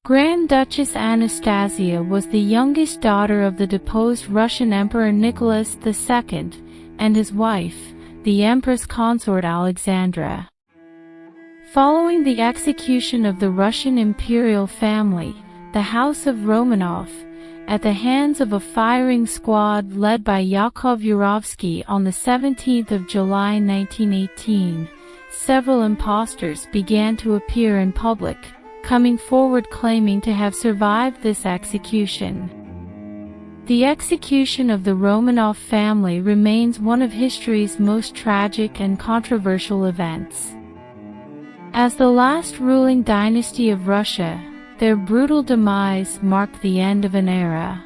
Grand Duchess Anastasia was the youngest daughter of the deposed Russian Emperor Nicholas II and his wife, the Empress Consort Alexandra. Following the execution of the Russian imperial family, the House of Romanov, at the hands of a firing squad led by Yakov Yurovsky on the 17th of July 1918, several impostors began to appear in public, coming forward claiming to have survived this execution. The execution of the Romanov family remains one of history's most tragic and controversial events. As the last ruling dynasty of Russia, their brutal demise marked the end of an era.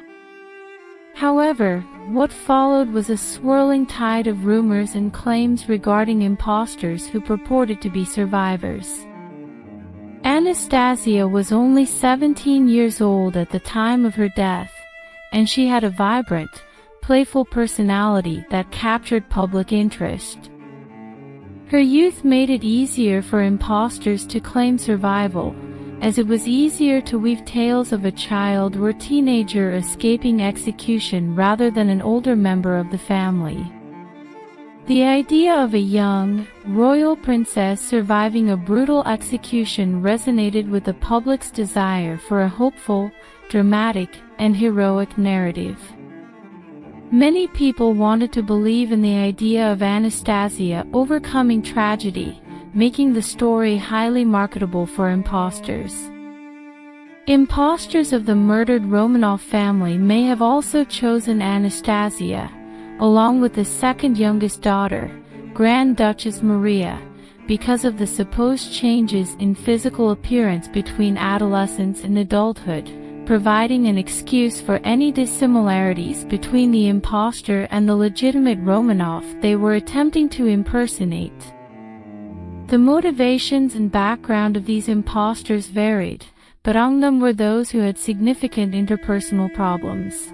However, what followed was a swirling tide of rumors and claims regarding impostors who purported to be survivors. Anastasia was only 17 years old at the time of her death, and she had a vibrant, playful personality that captured public interest. Her youth made it easier for impostors to claim survival, as it was easier to weave tales of a child or teenager escaping execution rather than an older member of the family. The idea of a young, royal princess surviving a brutal execution resonated with the public's desire for a hopeful, dramatic, and heroic narrative. Many people wanted to believe in the idea of Anastasia overcoming tragedy, making the story highly marketable for impostors. Impostors of the murdered Romanov family may have also chosen Anastasia, along with the second youngest daughter, Grand Duchess Maria, because of the supposed changes in physical appearance between adolescence and adulthood, providing an excuse for any dissimilarities between the impostor and the legitimate Romanov they were attempting to impersonate. The motivations and background of these impostors varied, but among them were those who had significant interpersonal problems.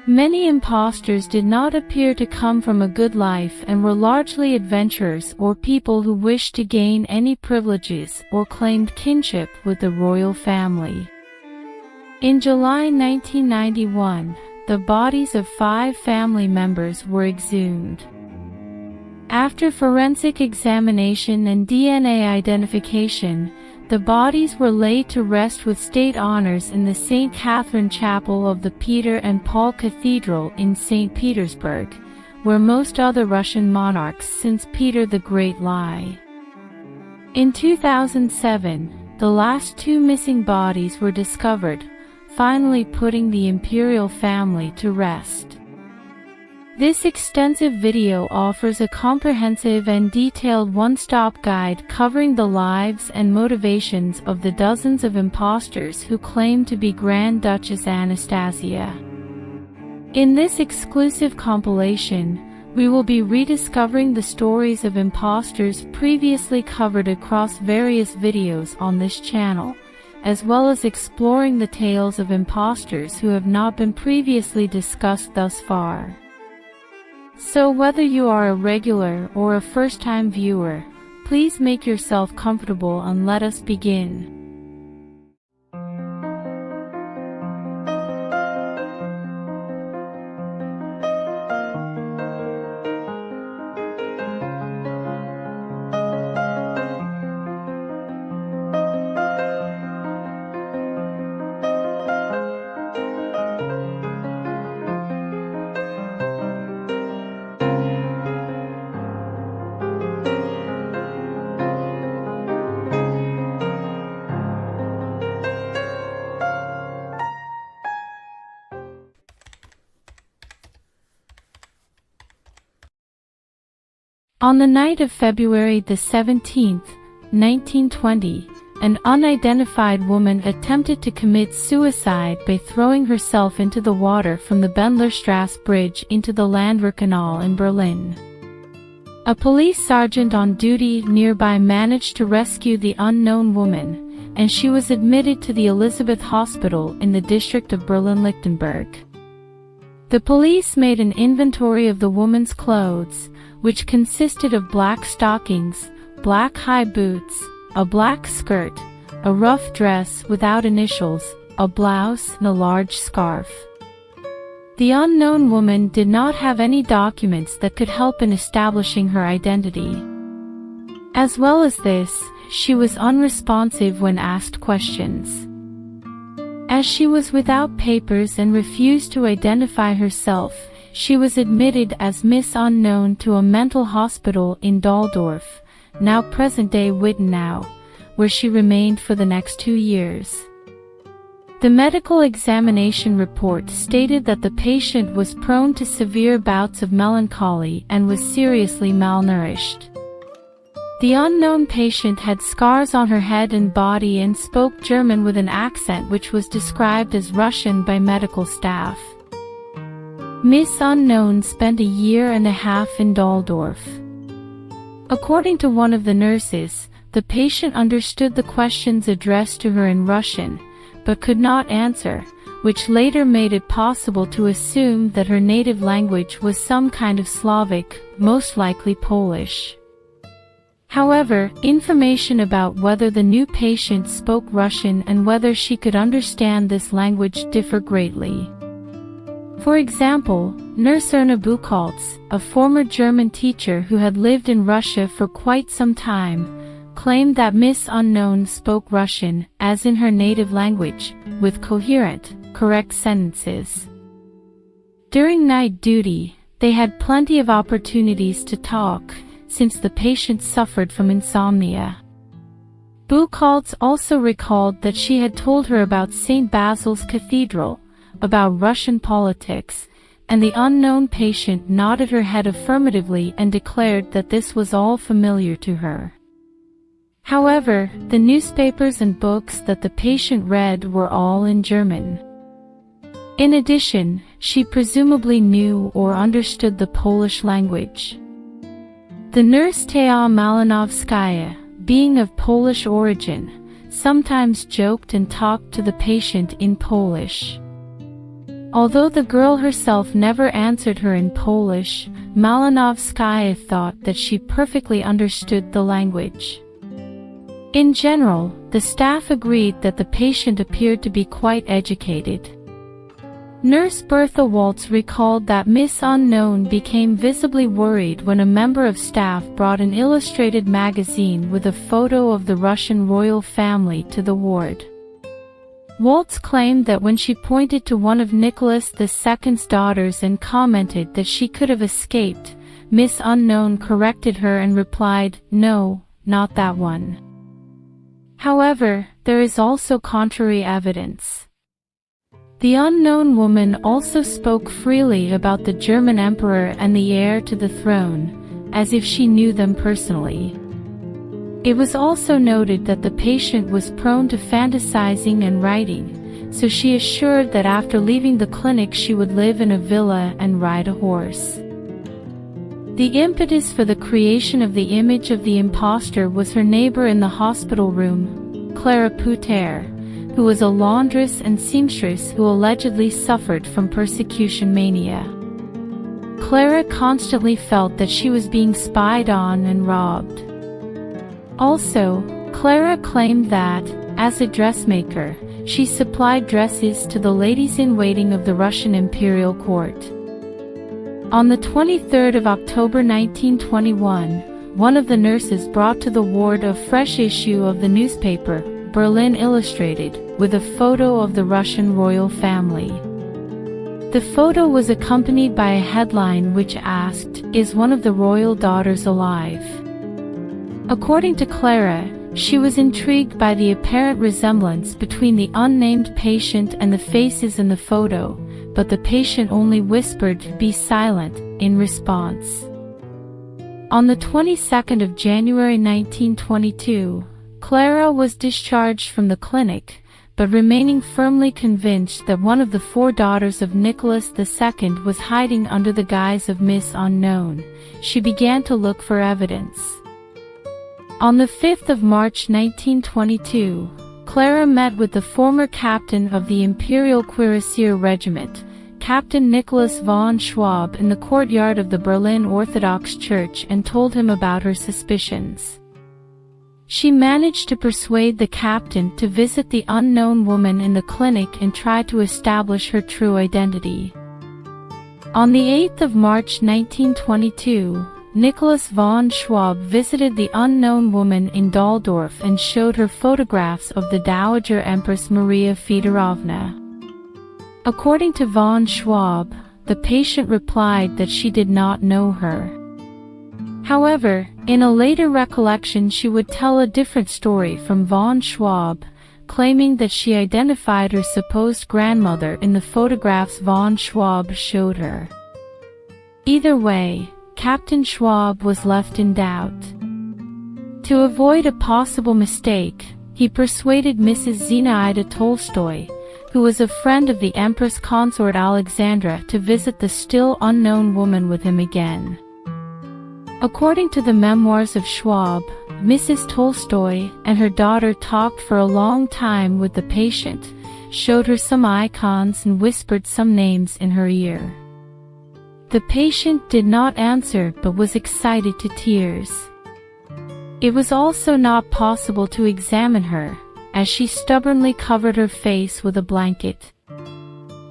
Many impostors did not appear to come from a good life and were largely adventurers or people who wished to gain any privileges or claimed kinship with the royal family. In July 1991, the bodies of 5 family members were exhumed. After forensic examination and DNA identification, the bodies were laid to rest with state honors in the St. Catherine Chapel of the Peter and Paul Cathedral in St. Petersburg, where most other Russian monarchs since Peter the Great lie. In 2007, the last 2 missing bodies were discovered, finally putting the imperial family to rest. This extensive video offers a comprehensive and detailed one-stop guide covering the lives and motivations of the dozens of impostors who claim to be Grand Duchess Anastasia. In this exclusive compilation, we will be rediscovering the stories of impostors previously covered across various videos on this channel, as well as exploring the tales of impostors who have not been previously discussed thus far. So whether you are a regular or a first-time viewer, please make yourself comfortable and let us begin. On the night of February the 17th, 1920, an unidentified woman attempted to commit suicide by throwing herself into the water from the Bendlerstrasse Bridge into the Landwehr Canal in Berlin. A police sergeant on duty nearby managed to rescue the unknown woman, and she was admitted to the Elizabeth Hospital in the district of Berlin-Lichtenberg. The police made an inventory of the woman's clothes, which consisted of black stockings, black high boots, a black skirt, a rough dress without initials, a blouse, and a large scarf. The unknown woman did not have any documents that could help in establishing her identity. As well as this, she was unresponsive when asked questions. As she was without papers and refused to identify herself, she was admitted as Miss Unknown to a mental hospital in Daldorf, now present-day Wittenau, where she remained for the next 2 years. The medical examination report stated that the patient was prone to severe bouts of melancholy and was seriously malnourished. The unknown patient had scars on her head and body and spoke German with an accent which was described as Russian by medical staff. Miss Unknown spent a year and a half in Daldorf. According to one of the nurses, the patient understood the questions addressed to her in Russian, but could not answer, which later made it possible to assume that her native language was some kind of Slavic, most likely Polish. However, information about whether the new patient spoke Russian and whether she could understand this language differ greatly. For example, Nurse Erna Buchholz, a former German teacher who had lived in Russia for quite some time, claimed that Miss Unknown spoke Russian, as in her native language, with coherent, correct sentences. During night duty, they had plenty of opportunities to talk, since the patient suffered from insomnia. Buchholz also recalled that she had told her about St. Basil's Cathedral, about Russian politics, and the unknown patient nodded her head affirmatively and declared that this was all familiar to her. However, the newspapers and books that the patient read were all in German. In addition, she presumably knew or understood the Polish language. The nurse Tisia Malinovskaya, being of Polish origin, sometimes joked and talked to the patient in Polish. Although the girl herself never answered her in Polish, Malinovskaya thought that she perfectly understood the language. In general, the staff agreed that the patient appeared to be quite educated. Nurse Bertha Waltz recalled that Miss Unknown became visibly worried when a member of staff brought an illustrated magazine with a photo of the Russian royal family to the ward. Waltz claimed that when she pointed to one of Nicholas II's daughters and commented that she could have escaped, Miss Unknown corrected her and replied, "No, not that one." However, there is also contrary evidence. The unknown woman also spoke freely about the German emperor and the heir to the throne, as if she knew them personally. It was also noted that the patient was prone to fantasizing and writing, so she assured that after leaving the clinic she would live in a villa and ride a horse. The impetus for the creation of the image of the impostor was her neighbor in the hospital room, Clara Pouter, who was a laundress and seamstress who allegedly suffered from persecution mania. Clara constantly felt that she was being spied on and robbed. Also, Clara claimed that, as a dressmaker, she supplied dresses to the ladies-in-waiting of the Russian imperial court. On the 23rd of October 1921, one of the nurses brought to the ward a fresh issue of the newspaper, Berlin Illustrated, with a photo of the Russian royal family. The photo was accompanied by a headline which asked, "Is one of the royal daughters alive?" According to Clara, she was intrigued by the apparent resemblance between the unnamed patient and the faces in the photo, but the patient only whispered, "Be silent," in response. On the 22nd of January 1922, Clara was discharged from the clinic, but remaining firmly convinced that one of the 4 daughters of Nicholas II was hiding under the guise of Miss Unknown, she began to look for evidence. On the 5th of March 1922, Clara met with the former captain of the Imperial Cuirassier Regiment, Captain Nicholas von Schwab, in the courtyard of the Berlin Orthodox Church and told him about her suspicions. She managed to persuade the captain to visit the unknown woman in the clinic and try to establish her true identity. On the 8th of March 1922, Nicholas von Schwab visited the unknown woman in Daldorf and showed her photographs of the Dowager Empress Maria Fedorovna. According to von Schwab, the patient replied that she did not know her. However, in a later recollection she would tell a different story from von Schwab, claiming that she identified her supposed grandmother in the photographs von Schwab showed her. Either way, Captain Schwab was left in doubt. To avoid a possible mistake, he persuaded Mrs. Zinaida Tolstoy, who was a friend of the Empress Consort Alexandra, to visit the still unknown woman with him again. According to the memoirs of Schwab, Mrs. Tolstoy and her daughter talked for a long time with the patient, showed her some icons and whispered some names in her ear. The patient did not answer but was excited to tears. It was also not possible to examine her, as she stubbornly covered her face with a blanket.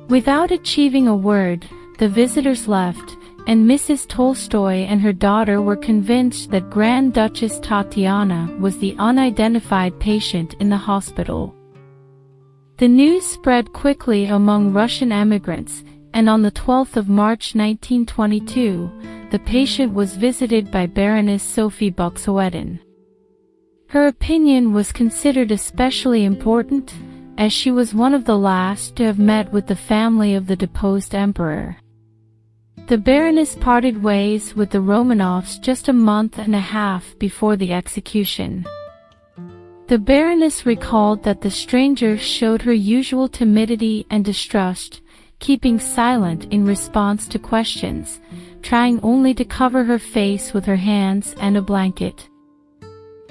Without achieving a word, the visitors left, and Mrs. Tolstoy and her daughter were convinced that Grand Duchess Tatiana was the unidentified patient in the hospital. The news spread quickly among Russian emigrants, and on the 12th of March 1922, the patient was visited by Baroness Sophie Buxoedin. Her opinion was considered especially important, as she was one of the last to have met with the family of the deposed emperor. The Baroness parted ways with the Romanovs just a month and a half before the execution. The Baroness recalled that the stranger showed her usual timidity and distrust, keeping silent in response to questions, trying only to cover her face with her hands and a blanket.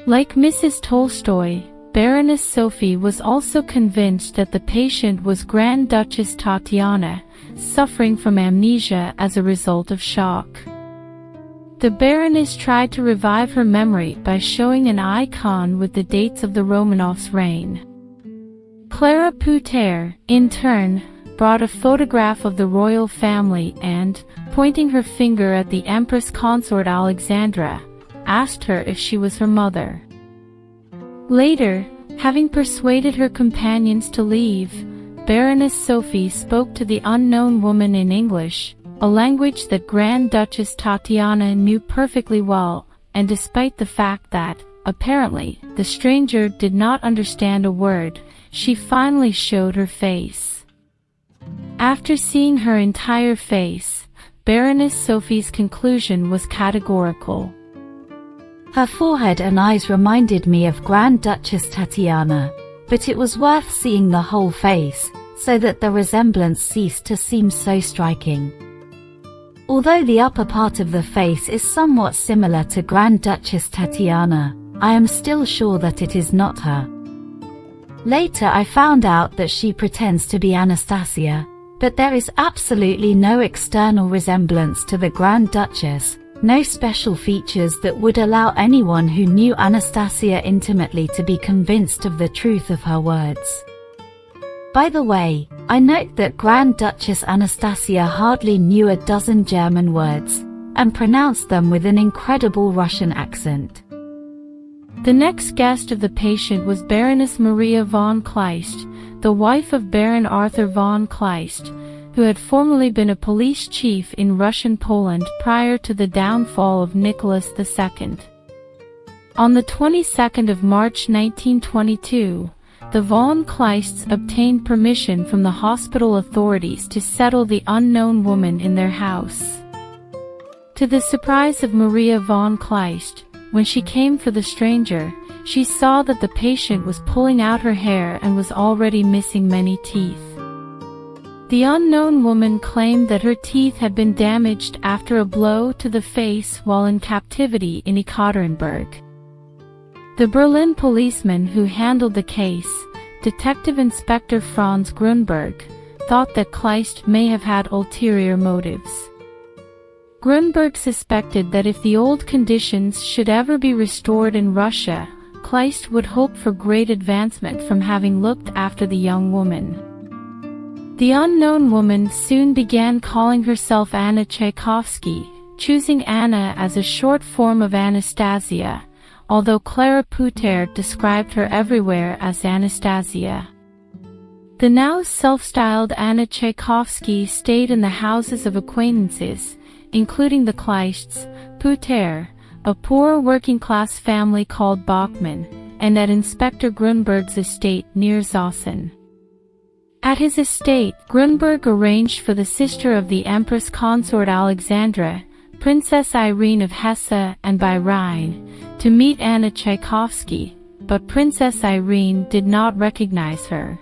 Like Mrs. Tolstoy, Baroness Sophie was also convinced that the patient was Grand Duchess Tatiana, suffering from amnesia as a result of shock. The Baroness tried to revive her memory by showing an icon with the dates of the Romanovs' reign. Clara Pouter, in turn, brought a photograph of the royal family and, pointing her finger at the Empress Consort Alexandra, asked her if she was her mother. Later, having persuaded her companions to leave, Baroness Sophie spoke to the unknown woman in English, a language that Grand Duchess Tatiana knew perfectly well, and despite the fact that, apparently, the stranger did not understand a word, she finally showed her face. After seeing her entire face, Baroness Sophie's conclusion was categorical. Her forehead and eyes reminded me of Grand Duchess Tatiana, but it was worth seeing the whole face, so that the resemblance ceased to seem so striking. Although the upper part of the face is somewhat similar to Grand Duchess Tatiana, I am still sure that it is not her. Later I found out that she pretends to be Anastasia, but there is absolutely no external resemblance to the Grand Duchess, no special features that would allow anyone who knew Anastasia intimately to be convinced of the truth of her words. By the way, I note that Grand Duchess Anastasia hardly knew a dozen German words, and pronounced them with an incredible Russian accent. The next guest of the patient was Baroness Maria von Kleist, the wife of Baron Arthur von Kleist, who had formerly been a police chief in Russian Poland prior to the downfall of Nicholas II. On the 22nd of March 1922, the von Kleists obtained permission from the hospital authorities to settle the unknown woman in their house. To the surprise of Maria von Kleist, when she came for the stranger, she saw that the patient was pulling out her hair and was already missing many teeth. The unknown woman claimed that her teeth had been damaged after a blow to the face while in captivity in Ekaterinburg. The Berlin policeman who handled the case, Detective Inspector Franz Grunberg, thought that Kleist may have had ulterior motives. Grunberg suspected that if the old conditions should ever be restored in Russia, Kleist would hope for great advancement from having looked after the young woman. The unknown woman soon began calling herself Anna Tchaikovsky, choosing Anna as a short form of Anastasia, although Clara Putert described her everywhere as Anastasia. The now self-styled Anna Tchaikovsky stayed in the houses of acquaintances, including the Kleists, Putert, a poor working-class family called Bachmann, and at Inspector Grunberg's estate near Zossen. At his estate, Grunberg arranged for the sister of the Empress Consort Alexandra, Princess Irene of Hesse and by Rhine, to meet Anna Tchaikovsky, but Princess Irene did not recognize her.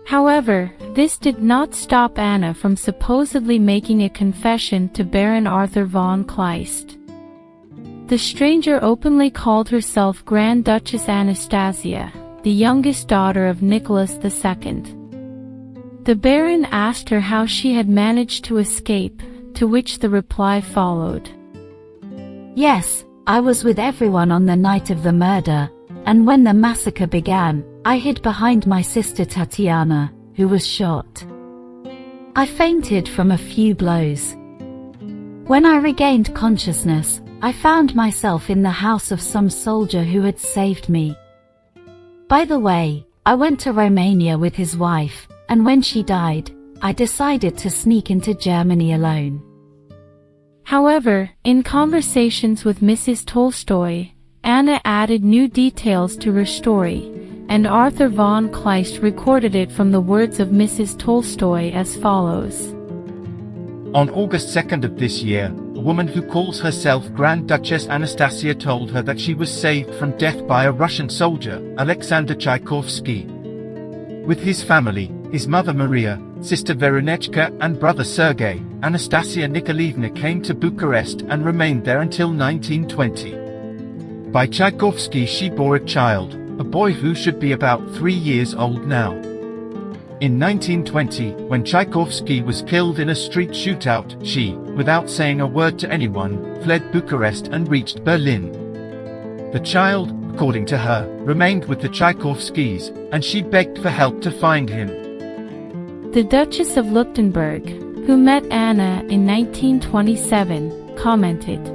However, this did not stop Anna from supposedly making a confession to Baron Arthur von Kleist. The stranger openly called herself Grand Duchess Anastasia, the youngest daughter of Nicholas II. The Baron asked her how she had managed to escape, to which the reply followed. Yes, I was with everyone on the night of the murder, and when the massacre began, I hid behind my sister Tatiana, who was shot. I fainted from a few blows. When I regained consciousness, I found myself in the house of some soldier who had saved me. By the way, I went to Romania with his wife, and when she died, I decided to sneak into Germany alone. However, in conversations with Mrs. Tolstoy, Anna added new details to her story, and Arthur von Kleist recorded it from the words of Mrs. Tolstoy as follows. On August 2nd of this year, a woman who calls herself Grand Duchess Anastasia told her that she was saved from death by a Russian soldier, Alexander Tchaikovsky. With his family, his mother Maria, sister Veronechka and brother Sergei, Anastasia Nikolaevna came to Bucharest and remained there until 1920. By Tchaikovsky she bore a child, a boy who should be about 3 years old now. In 1920, when Tchaikovsky was killed in a street shootout, she, without saying a word to anyone, fled Bucharest and reached Berlin. The child, according to her, remained with the Tchaikovskys, and she begged for help to find him. The Duchess of Leuchtenberg, who met Anna in 1927, commented,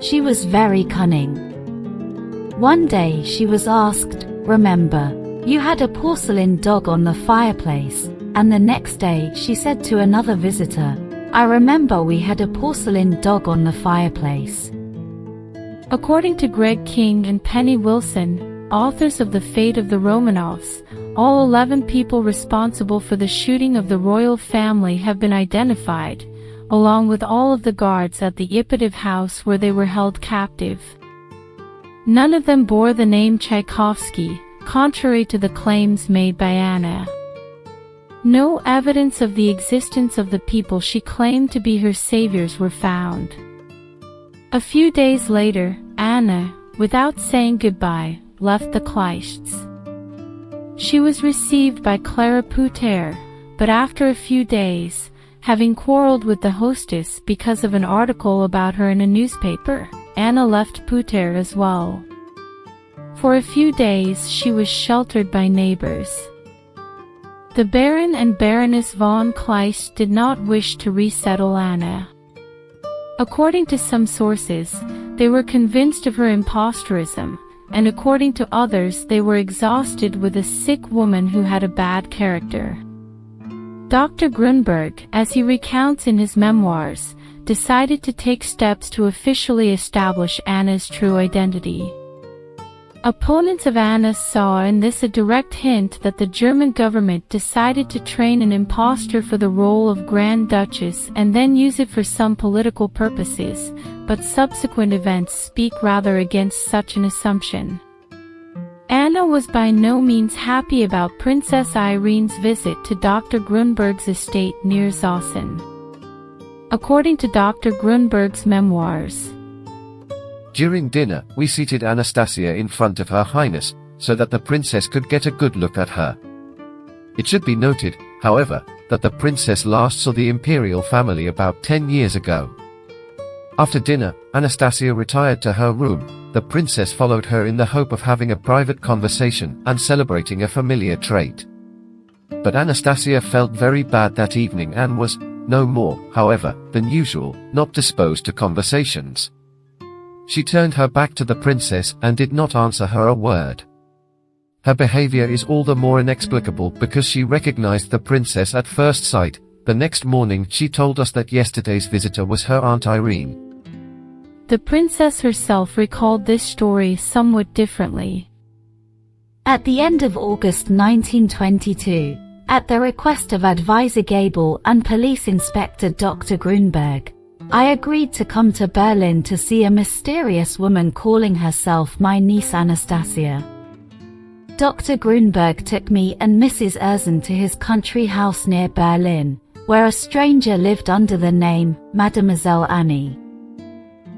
She was very cunning. One day she was asked, "Remember, you had a porcelain dog on the fireplace," and the next day she said to another visitor, "I remember we had a porcelain dog on the fireplace." According to Greg King and Penny Wilson, authors of The Fate of the Romanovs, all 11 people responsible for the shooting of the royal family have been identified, along with all of the guards at the Ipatov house where they were held captive. None of them bore the name Tchaikovsky, contrary to the claims made by Anna. No evidence of the existence of the people she claimed to be her saviors were found. A few days later, Anna, without saying goodbye, left the Kleists. She was received by Clara Putert, but after a few days, having quarreled with the hostess because of an article about her in a newspaper, Anna left Putert as well. For a few days she was sheltered by neighbors. The Baron and Baroness von Kleist did not wish to resettle Anna. According to some sources, they were convinced of her impostorism, and according to others they were exhausted with a sick woman who had a bad character. Dr. Grunberg, as he recounts in his memoirs, decided to take steps to officially establish Anna's true identity. Opponents of Anna saw in this a direct hint that the German government decided to train an impostor for the role of Grand Duchess and then use it for some political purposes, but subsequent events speak rather against such an assumption. Anna was by no means happy about Princess Irene's visit to Dr. Grunberg's estate near Zossen. According to Dr. Grunberg's memoirs, during dinner, we seated Anastasia in front of Her Highness, so that the princess could get a good look at her. It should be noted, however, that the princess last saw the imperial family about 10 years ago. After dinner, Anastasia retired to her room, the princess followed her in the hope of having a private conversation and celebrating a familiar trait. But Anastasia felt very bad that evening and was, no more, however, than usual, not disposed to conversations. She turned her back to the princess and did not answer her a word. Her behavior is all the more inexplicable because she recognized the princess at first sight. The next morning she told us that yesterday's visitor was her Aunt Irene. The princess herself recalled this story somewhat differently. At the end of August 1922, at the request of advisor Gabel and police inspector Dr. Grunberg, I agreed to come to Berlin to see a mysterious woman calling herself my niece Anastasia. Dr. Grunberg took me and Mrs. Erzen to his country house near Berlin, where a stranger lived under the name Mademoiselle Annie.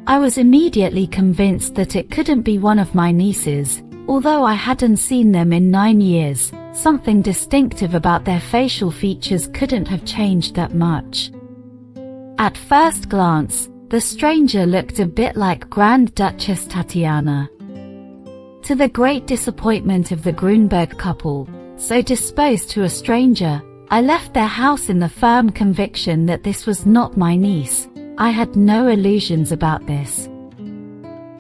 I was immediately convinced that it couldn't be one of my nieces, although I hadn't seen them in 9 years. Something distinctive about their facial features couldn't have changed that much. At first glance, the stranger looked a bit like Grand Duchess Tatiana. To the great disappointment of the Grunberg couple, so disposed to a stranger, I left their house in the firm conviction that this was not my niece. I had no illusions about this.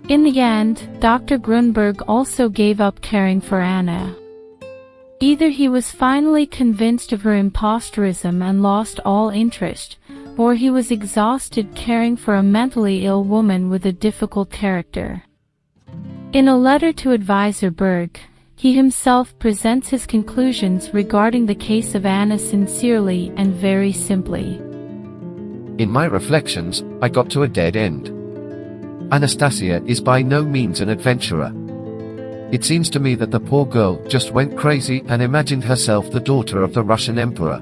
In the end, Dr. Grunberg also gave up caring for Anna. Either he was finally convinced of her impostorism and lost all interest, or he was exhausted caring for a mentally ill woman with a difficult character. In a letter to advisor Berg, he himself presents his conclusions regarding the case of Anna sincerely and very simply. In my reflections, I got to a dead end. Anastasia is by no means an adventurer. It seems to me that the poor girl just went crazy and imagined herself the daughter of the Russian emperor.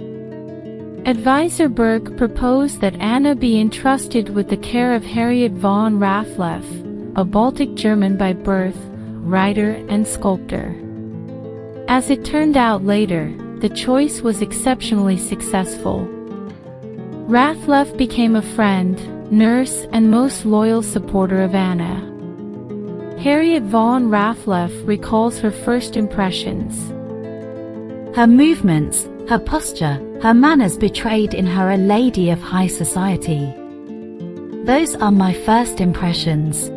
Advisor Berg proposed that Anna be entrusted with the care of Harriet von Raffleff, a Baltic German by birth, writer and sculptor. As it turned out later, the choice was exceptionally successful. Raffleff became a friend, nurse and most loyal supporter of Anna. Harriet von Raffleff recalls her first impressions. Her movements, her posture, her manners betrayed in her a lady of high society. Those are my first impressions.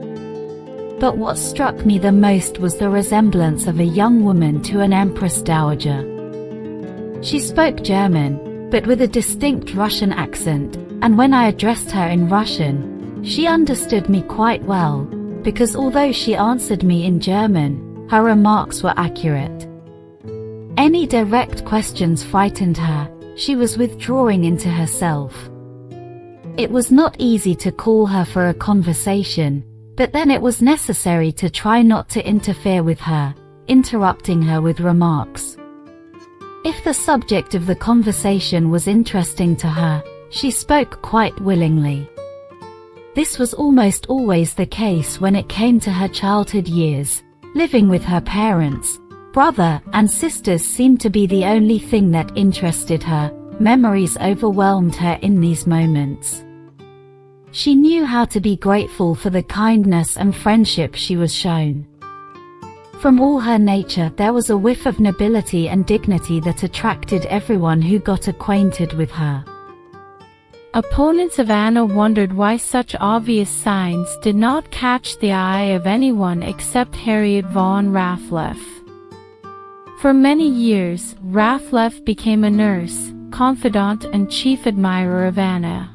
But what struck me the most was the resemblance of a young woman to an empress dowager. She spoke German, but with a distinct Russian accent, and when I addressed her in Russian, she understood me quite well, because although she answered me in German, her remarks were accurate. Any direct questions frightened her. She was withdrawing into herself. It was not easy to call her for a conversation, but then it was necessary to try not to interfere with her, interrupting her with remarks. If the subject of the conversation was interesting to her, she spoke quite willingly. This was almost always the case when it came to her childhood years. Living with her parents, brother and sisters seemed to be the only thing that interested her. Memories overwhelmed her in these moments. She knew how to be grateful for the kindness and friendship she was shown. From all her nature there was a whiff of nobility and dignity that attracted everyone who got acquainted with her. Opponents of Anna wondered why such obvious signs did not catch the eye of anyone except Harriet von Raffleff. For many years, Raffleff became a nurse, confidant and chief admirer of Anna.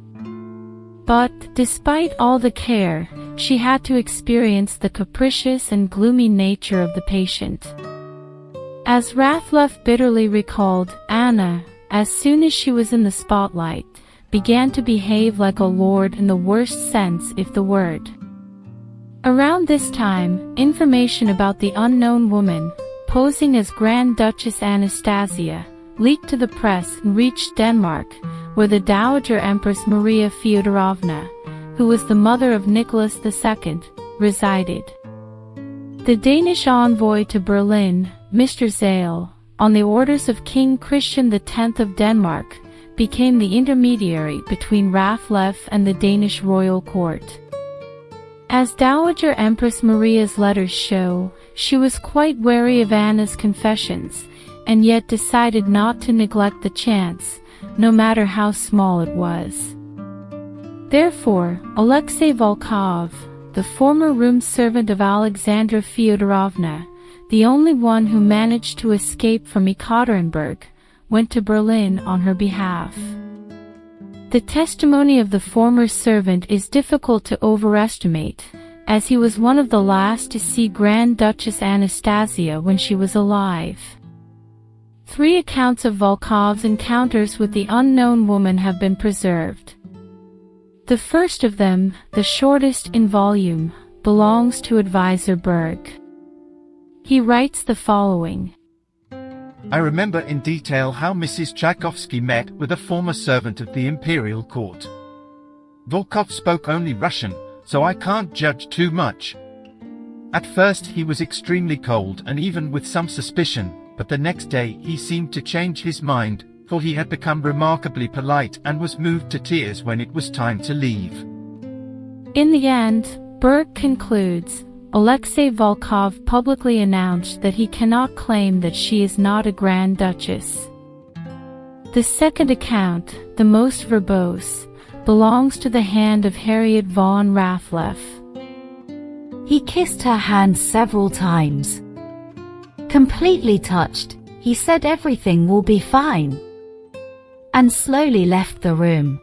But, despite all the care, she had to experience the capricious and gloomy nature of the patient. As Raffleff bitterly recalled, Anna, as soon as she was in the spotlight, began to behave like a lord in the worst sense of the word. Around this time, information about the unknown woman, posing as Grand Duchess Anastasia, leaked to the press and reached Denmark, where the Dowager Empress Maria Fyodorovna, who was the mother of Nicholas II, resided. The Danish envoy to Berlin, Mr. Zale, on the orders of King Christian X of Denmark, became the intermediary between Raffleff and the Danish royal court. As Dowager Empress Maria's letters show, she was quite wary of Anna's confessions, and yet decided not to neglect the chance, no matter how small it was. Therefore, Alexei Volkov, the former room servant of Alexandra Fyodorovna, the only one who managed to escape from Ekaterinburg, went to Berlin on her behalf. The testimony of the former servant is difficult to overestimate, as he was one of the last to see Grand Duchess Anastasia when she was alive. 3 accounts of Volkov's encounters with the unknown woman have been preserved. The first of them, the shortest in volume, belongs to advisor Berg. He writes the following. I remember in detail how Mrs. Tchaikovsky met with a former servant of the imperial court. Volkov spoke only Russian, so I can't judge too much. At first he was extremely cold and even with some suspicion, but the next day he seemed to change his mind, for he had become remarkably polite and was moved to tears when it was time to leave. In the end, Berg concludes, Alexei Volkov publicly announced that he cannot claim that she is not a Grand Duchess. The second account, the most verbose, belongs to the hand of Harriet von Raffleff. He kissed her hand several times. Completely touched, he said everything will be fine, and slowly left the room.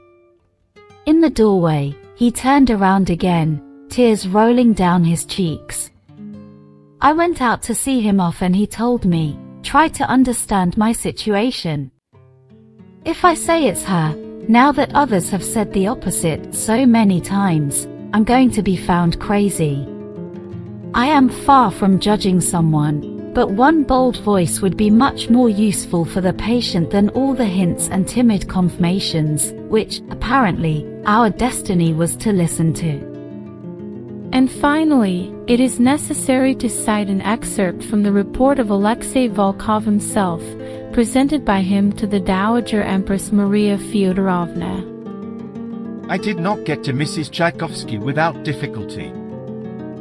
In the doorway, he turned around again, tears rolling down his cheeks. I went out to see him off and he told me, try to understand my situation. If I say it's her, now that others have said the opposite so many times, I'm going to be found crazy. I am far from judging someone, but one bold voice would be much more useful for the patient than all the hints and timid confirmations, which, apparently, our destiny was to listen to. And finally, it is necessary to cite an excerpt from the report of Alexei Volkov himself, presented by him to the Dowager Empress Maria Fyodorovna. I did not get to Mrs. Tchaikovsky without difficulty.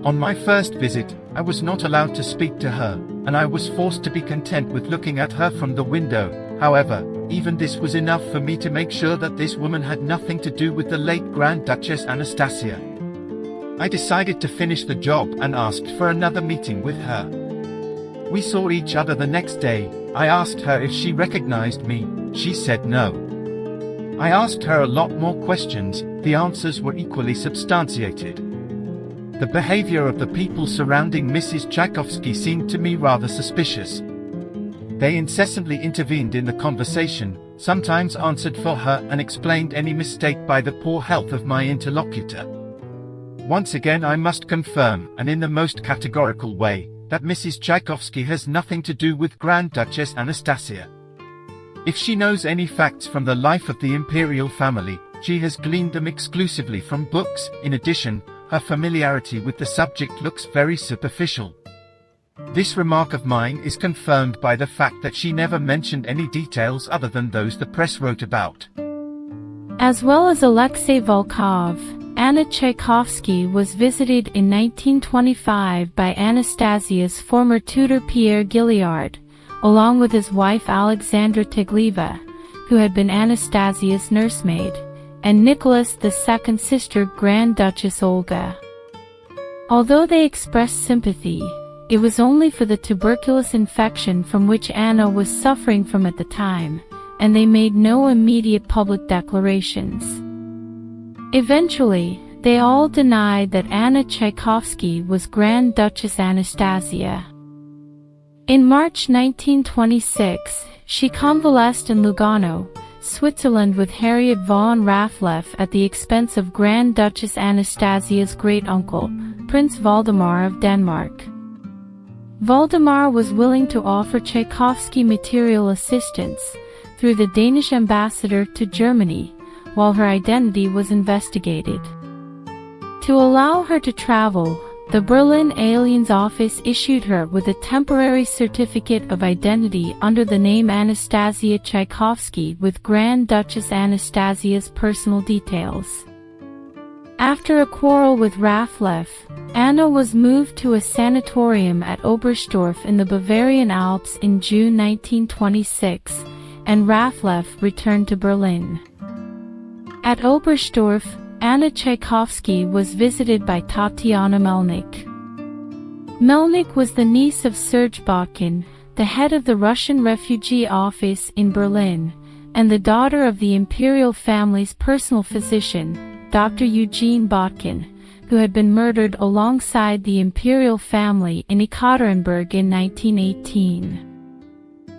On my first visit, I was not allowed to speak to her, and I was forced to be content with looking at her from the window. However, even this was enough for me to make sure that this woman had nothing to do with the late Grand Duchess Anastasia. I decided to finish the job and asked for another meeting with her. We saw each other the next day. I asked her if she recognized me. She said no. I asked her a lot more questions. The answers were equally substantiated. The behavior of the people surrounding Mrs. Tchaikovsky seemed to me rather suspicious. They incessantly intervened in the conversation, sometimes answered for her and explained any mistake by the poor health of my interlocutor. Once again I must confirm, and in the most categorical way, that Mrs. Tchaikovsky has nothing to do with Grand Duchess Anastasia. If she knows any facts from the life of the imperial family, she has gleaned them exclusively from books. In addition, her familiarity with the subject looks very superficial. This remark of mine is confirmed by the fact that she never mentioned any details other than those the press wrote about. As well as Alexei Volkov, Anna Tchaikovsky was visited in 1925 by Anastasia's former tutor Pierre Gilliard, along with his wife Alexandra Teglieva, who had been Anastasia's nursemaid, and Nicholas II's sister Grand Duchess Olga. Although they expressed sympathy, it was only for the tuberculous infection from which Anna was suffering from at the time, and they made no immediate public declarations. Eventually, they all denied that Anna Tchaikovsky was Grand Duchess Anastasia. In March 1926, she convalesced in Lugano, Switzerland with Harriet von Raffleff at the expense of Grand Duchess Anastasia's great-uncle, Prince Valdemar of Denmark. Valdemar was willing to offer Tchaikovsky material assistance through the Danish ambassador to Germany, while her identity was investigated. To allow her to travel, the Berlin Aliens Office issued her with a temporary certificate of identity under the name Anastasia Tchaikovsky with Grand Duchess Anastasia's personal details. After a quarrel with Raflev, Anna was moved to a sanatorium at Oberstdorf in the Bavarian Alps in June 1926, and Raflev returned to Berlin. At Oberstdorf, Anna Tchaikovsky was visited by Tatiana Melnik. Melnik was the niece of Serge Botkin, the head of the Russian refugee office in Berlin, and the daughter of the imperial family's personal physician, Dr. Eugene Botkin, who had been murdered alongside the imperial family in Ekaterinburg in 1918.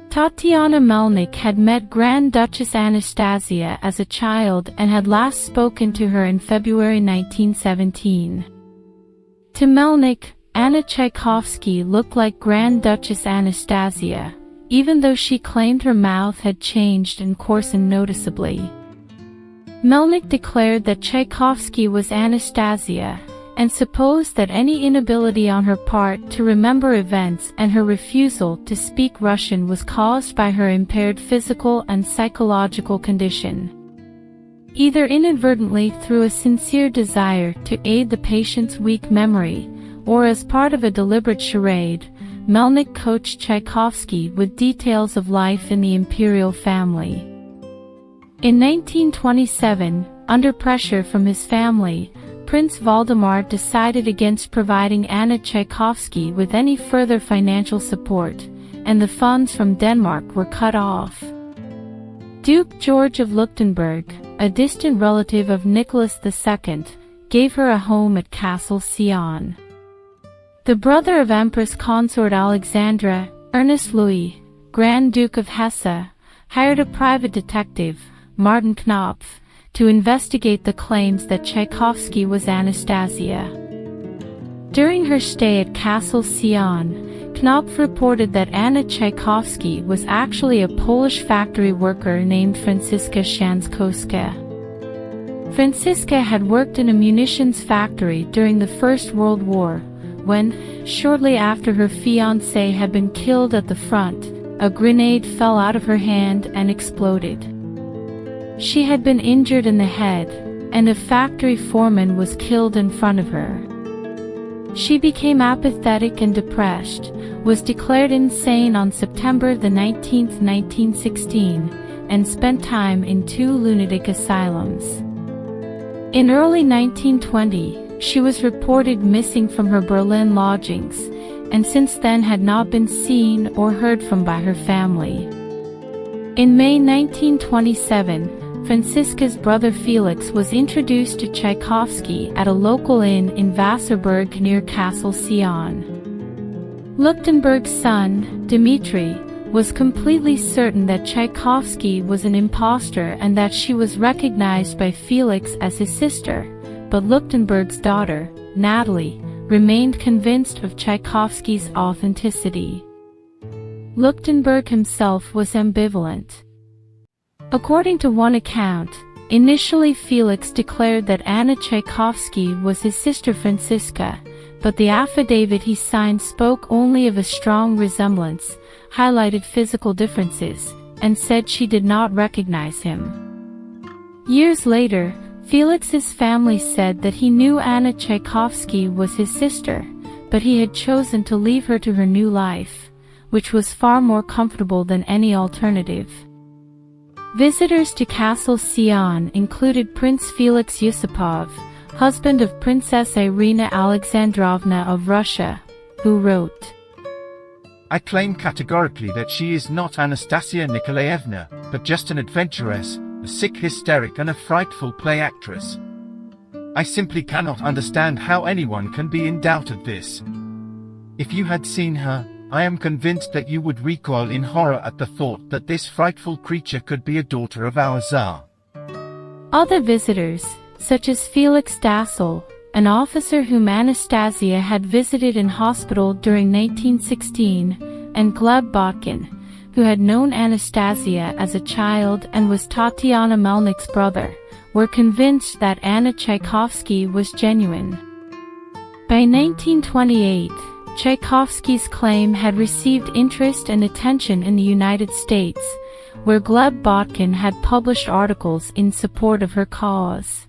Tatiana Melnik had met Grand Duchess Anastasia as a child and had last spoken to her in February 1917. To Melnik, Anna Tchaikovsky looked like Grand Duchess Anastasia, even though she claimed her mouth had changed and coarsened noticeably. Melnik declared that Tchaikovsky was Anastasia, and supposed that any inability on her part to remember events and her refusal to speak Russian was caused by her impaired physical and psychological condition. Either inadvertently through a sincere desire to aid the patient's weak memory, or as part of a deliberate charade, Melnik coached Tchaikovsky with details of life in the imperial family. In 1927, under pressure from his family, Prince Valdemar decided against providing Anna Tchaikovsky with any further financial support, and the funds from Denmark were cut off. Duke George of Leuchtenberg, a distant relative of Nicholas II, gave her a home at Castle Sion. The brother of Empress Consort Alexandra, Ernest Louis, Grand Duke of Hesse, hired a private detective, Martin Knopf, to investigate the claims that Tchaikovsky was Anastasia. During her stay at Castle Sion, Knopf reported that Anna Tchaikovsky was actually a Polish factory worker named Franziska Shanskowska. Franziska had worked in a munitions factory during the First World War, when, shortly after her fiancé had been killed at the front, a grenade fell out of her hand and exploded. She had been injured in the head, and a factory foreman was killed in front of her. She became apathetic and depressed, was declared insane on September 19, 1916, and spent time in 2 lunatic asylums. In early 1920, she was reported missing from her Berlin lodgings, and since then had not been seen or heard from by her family. In May 1927, Franziska's brother Felix was introduced to Tchaikovsky at a local inn in Wasserburg near Castle Sion. Leuchtenberg's son, Dmitri, was completely certain that Tchaikovsky was an impostor and that she was recognized by Felix as his sister, but Leuchtenberg's daughter, Natalie, remained convinced of Tchaikovsky's authenticity. Leuchtenberg himself was ambivalent. According to one account, initially Felix declared that Anna Tchaikovsky was his sister Franziska, but the affidavit he signed spoke only of a strong resemblance, highlighted physical differences, and said she did not recognize him. Years later, Felix's family said that he knew Anna Tchaikovsky was his sister, but he had chosen to leave her to her new life, which was far more comfortable than any alternative. Visitors to Castle Sion included Prince Felix Yusupov, husband of Princess Irina Alexandrovna of Russia, who wrote, "I claim categorically that she is not Anastasia Nikolaevna, but just an adventuress, a sick hysteric and a frightful play actress. I simply cannot understand how anyone can be in doubt of this. If you had seen her, I am convinced that you would recoil in horror at the thought that this frightful creature could be a daughter of our Tsar." Other visitors, such as Felix Dassel, an officer whom Anastasia had visited in hospital during 1916, and Gleb Botkin, who had known Anastasia as a child and was Tatiana Melnik's brother, were convinced that Anna Tchaikovsky was genuine. By 1928, Tchaikovsky's claim had received interest and attention in the United States, where Gleb Botkin had published articles in support of her cause.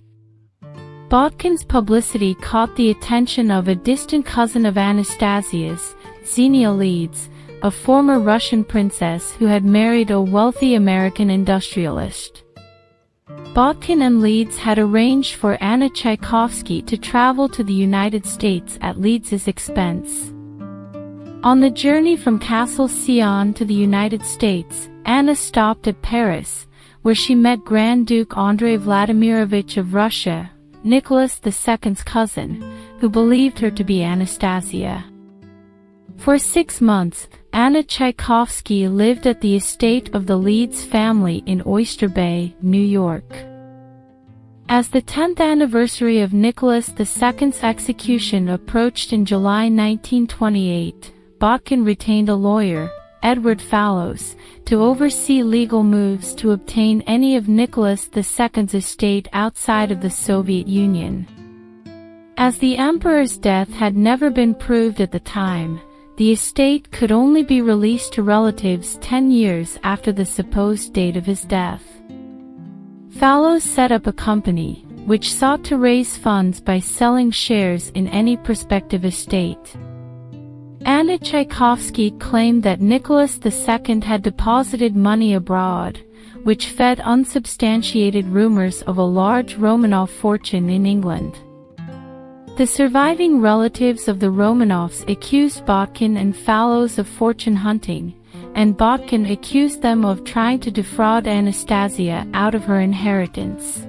Botkin's publicity caught the attention of a distant cousin of Anastasia's, Xenia Leeds, a former Russian princess who had married a wealthy American industrialist. Botkin and Leeds had arranged for Anna Tchaikovsky to travel to the United States at Leeds's expense. On the journey from Castle Sion to the United States, Anna stopped at Paris, where she met Grand Duke Andrei Vladimirovich of Russia, Nicholas II's cousin, who believed her to be Anastasia. For 6 months, Anna Tchaikovsky lived at the estate of the Leeds family in Oyster Bay, New York. As the 10th anniversary of Nicholas II's execution approached in July 1928, Botkin retained a lawyer, Edward Fallows, to oversee legal moves to obtain any of Nicholas II's estate outside of the Soviet Union. As the emperor's death had never been proved at the time, the estate could only be released to relatives 10 years after the supposed date of his death. Fallows set up a company, which sought to raise funds by selling shares in any prospective estate. Anna Tchaikovsky claimed that Nicholas II had deposited money abroad, which fed unsubstantiated rumors of a large Romanov fortune in England. The surviving relatives of the Romanovs accused Botkin and Fallows of fortune hunting, and Botkin accused them of trying to defraud Anastasia out of her inheritance.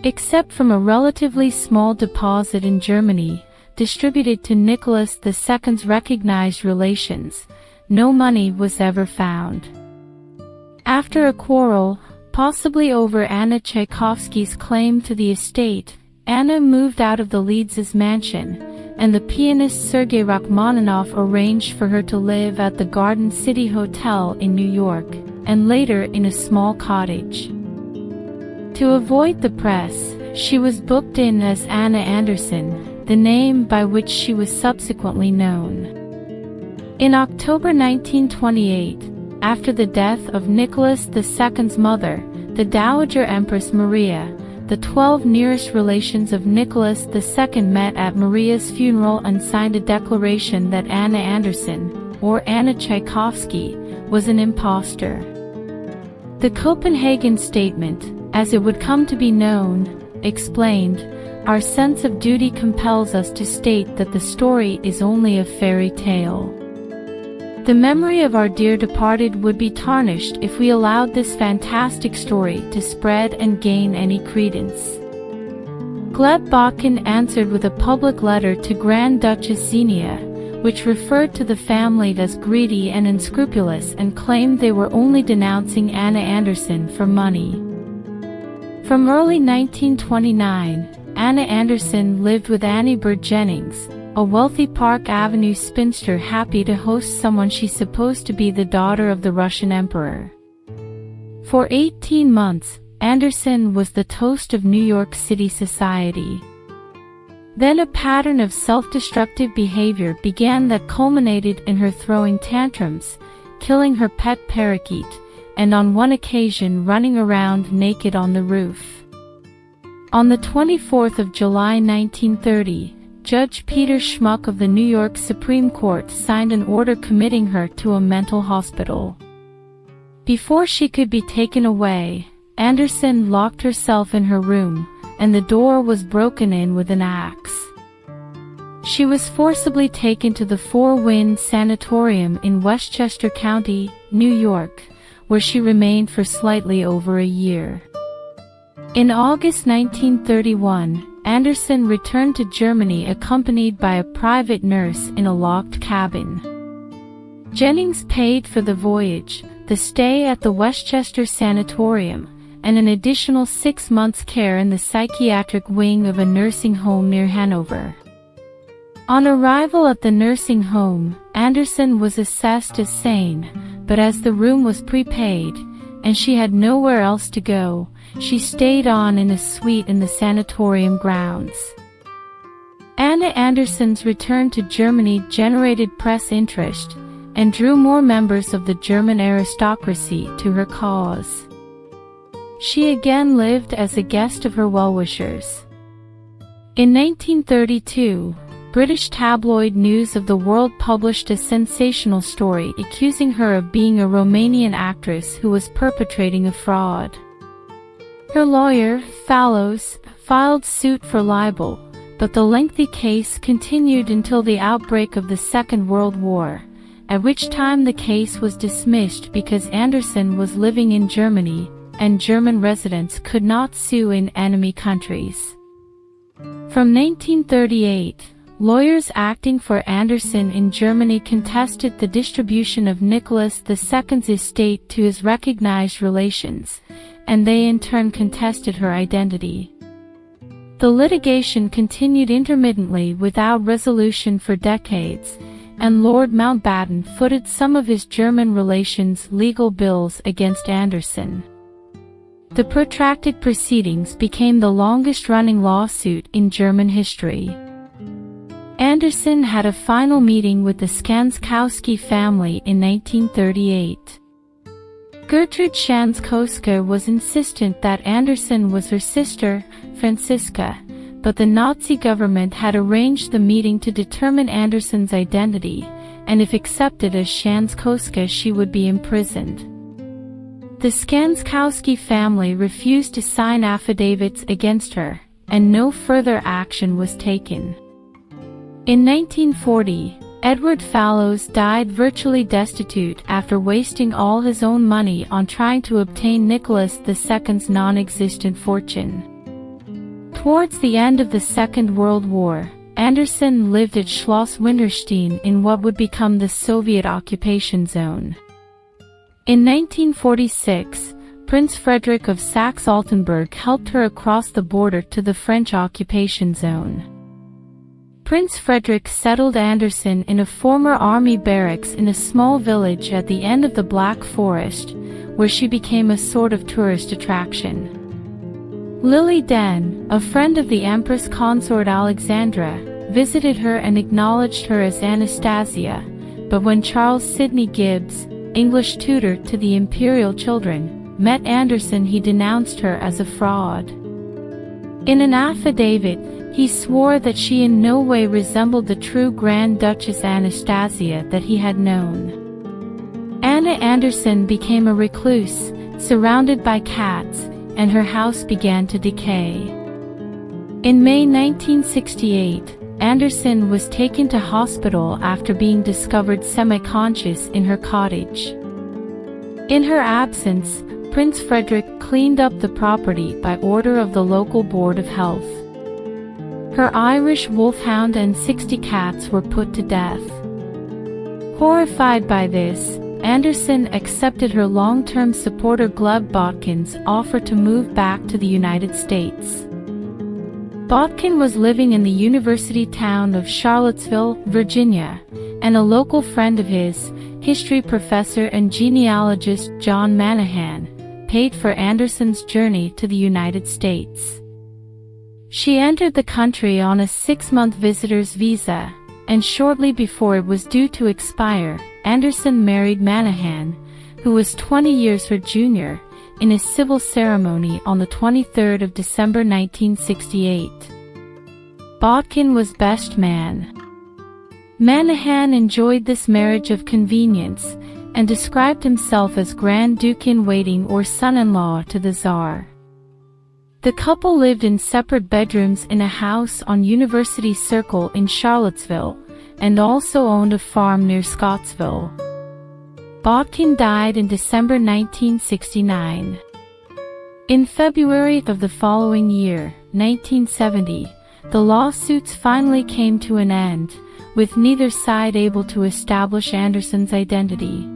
Except from a relatively small deposit in Germany, distributed to Nicholas II's recognized relations, no money was ever found. After a quarrel, possibly over Anna Tchaikovsky's claim to the estate, Anna moved out of the Leeds' mansion, and the pianist Sergei Rachmaninoff arranged for her to live at the Garden City Hotel in New York, and later in a small cottage. To avoid the press, she was booked in as Anna Anderson, the name by which she was subsequently known. In October 1928, after the death of Nicholas II's mother, the Dowager Empress Maria, the 12 nearest relations of Nicholas II met at Maria's funeral and signed a declaration that Anna Anderson, or Anna Tchaikovsky, was an impostor. The Copenhagen Statement, as it would come to be known, explained, "Our sense of duty compels us to state that the story is only a fairy tale. The memory of our dear departed would be tarnished if we allowed this fantastic story to spread and gain any credence." Gleb Botkin answered with a public letter to Grand Duchess Xenia, which referred to the family as greedy and unscrupulous and claimed they were only denouncing Anna Anderson for money. From early 1929, Anna Anderson lived with Annie Bird Jennings, a wealthy Park Avenue spinster happy to host someone she supposed to be the daughter of the Russian emperor. For 18 months, Anderson was the toast of New York City society. Then a pattern of self-destructive behavior began that culminated in her throwing tantrums, killing her pet parakeet, and on one occasion running around naked on the roof. On the 24th of July 1930, Judge Peter Schmuck of the New York Supreme Court signed an order committing her to a mental hospital. Before she could be taken away, Anderson locked herself in her room, and the door was broken in with an axe. She was forcibly taken to the Four Winds Sanatorium in Westchester County, New York, where she remained for slightly over a year. In August 1931, Anderson returned to Germany accompanied by a private nurse in a locked cabin. Jennings paid for the voyage, the stay at the Westchester Sanatorium, and an additional 6 months' care in the psychiatric wing of a nursing home near Hanover. On arrival at the nursing home, Anderson was assessed as sane, but as the room was prepaid, and she had nowhere else to go, she stayed on in a suite in the sanatorium grounds. Anna Anderson's return to Germany generated press interest, and drew more members of the German aristocracy to her cause. She again lived as a guest of her well-wishers. In 1932, British tabloid News of the World published a sensational story accusing her of being a Romanian actress who was perpetrating a fraud. Her lawyer, Fallows, filed suit for libel, but the lengthy case continued until the outbreak of the Second World War, at which time the case was dismissed because Anderson was living in Germany, and German residents could not sue in enemy countries. From 1938, lawyers acting for Anderson in Germany contested the distribution of Nicholas II's estate to his recognized relations, and they in turn contested her identity. The litigation continued intermittently without resolution for decades, and Lord Mountbatten footed some of his German relations' legal bills against Anderson. The protracted proceedings became the longest-running lawsuit in German history. Anderson had a final meeting with the Skanskowski family in 1938. Gertrude Skanskowska was insistent that Anderson was her sister, Franziska, but the Nazi government had arranged the meeting to determine Anderson's identity, and if accepted as Skanskowska she would be imprisoned. The Skanskowski family refused to sign affidavits against her, and no further action was taken. In 1940, Edward Fallows died virtually destitute after wasting all his own money on trying to obtain Nicholas II's non-existent fortune. Towards the end of the Second World War, Anderson lived at Schloss Winterstein in what would become the Soviet occupation zone. In 1946, Prince Frederick of Saxe-Altenburg helped her across the border to the French occupation zone. Prince Frederick settled Anderson in a former army barracks in a small village at the end of the Black Forest, where she became a sort of tourist attraction. Lily Den, a friend of the Empress Consort Alexandra, visited her and acknowledged her as Anastasia, but when Charles Sidney Gibbs, English tutor to the imperial children, met Anderson, he denounced her as a fraud. In an affidavit, he swore that she in no way resembled the true Grand Duchess Anastasia that he had known. Anna Anderson became a recluse, surrounded by cats, and her house began to decay. In May 1968, Anderson was taken to hospital after being discovered semi-conscious in her cottage. In her absence, Prince Frederick cleaned up the property by order of the local Board of Health. Her Irish wolfhound and 60 cats were put to death. Horrified by this, Anderson accepted her long-term supporter Gleb Botkin's offer to move back to the United States. Botkin was living in the university town of Charlottesville, Virginia, and a local friend of his, history professor and genealogist John Manahan, paid for Anderson's journey to the United States. She entered the country on a 6-month visitor's visa, and shortly before it was due to expire, Anderson married Manahan, who was 20 years her junior, in a civil ceremony on the 23rd of December 1968. Botkin was best man. Manahan enjoyed this marriage of convenience, and described himself as Grand Duke-in-waiting or son-in-law to the Tsar. The couple lived in separate bedrooms in a house on University Circle in Charlottesville, and also owned a farm near Scottsville. Botkin died in December 1969. In February of the following year, 1970, the lawsuits finally came to an end, with neither side able to establish Anderson's identity.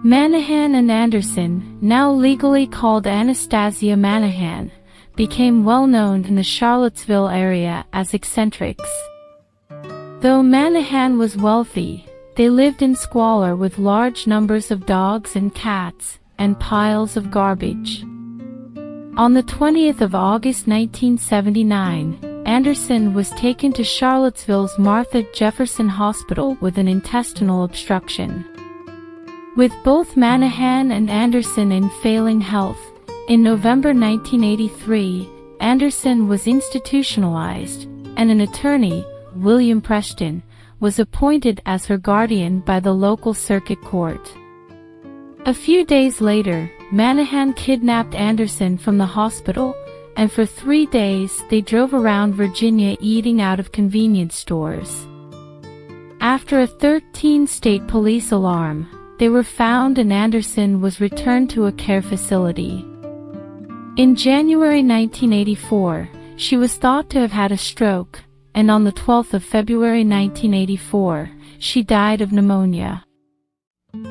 Manahan and Anderson, now legally called Anastasia Manahan, became well known in the Charlottesville area as eccentrics. Though Manahan was wealthy, they lived in squalor with large numbers of dogs and cats, and piles of garbage. On the 20th of August 1979, Anderson was taken to Charlottesville's Martha Jefferson Hospital with an intestinal obstruction. With both Manahan and Anderson in failing health, in November 1983, Anderson was institutionalized, and an attorney, William Preston, was appointed as her guardian by the local circuit court. A few days later, Manahan kidnapped Anderson from the hospital, and for 3 days they drove around Virginia eating out of convenience stores. After a 13-state police alarm, they were found and Anderson was returned to a care facility. In January 1984, she was thought to have had a stroke, and on the 12th of February 1984, she died of pneumonia.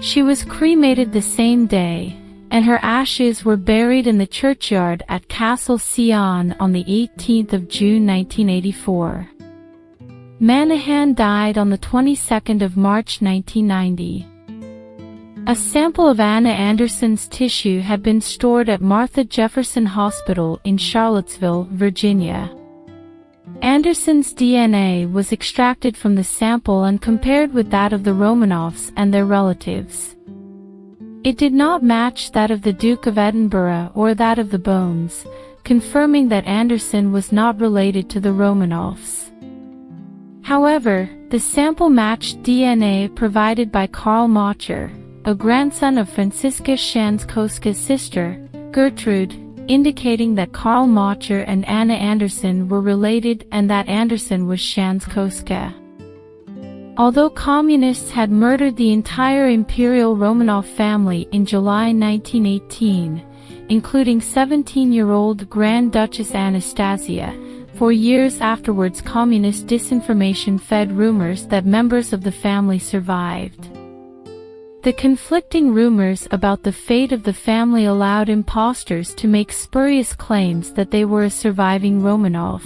She was cremated the same day, and her ashes were buried in the churchyard at Castle Sion on the 18th of June 1984. Manahan died on the 22nd of March 1990. A sample of Anna Anderson's tissue had been stored at Martha Jefferson Hospital in Charlottesville, Virginia. Anderson's DNA was extracted from the sample and compared with that of the Romanovs and their relatives. It did not match that of the Duke of Edinburgh or that of the Bones, confirming that Anderson was not related to the Romanovs. However, the sample matched DNA provided by Karl Mocher, a grandson of Franziska Shanskowska's sister, Gertrude, indicating that Karl Mocher and Anna Anderson were related and that Anderson was Shanskowska. Although communists had murdered the entire Imperial Romanov family in July 1918, including 17-year-old Grand Duchess Anastasia, for years afterwards communist disinformation fed rumors that members of the family survived. The conflicting rumors about the fate of the family allowed impostors to make spurious claims that they were a surviving Romanov.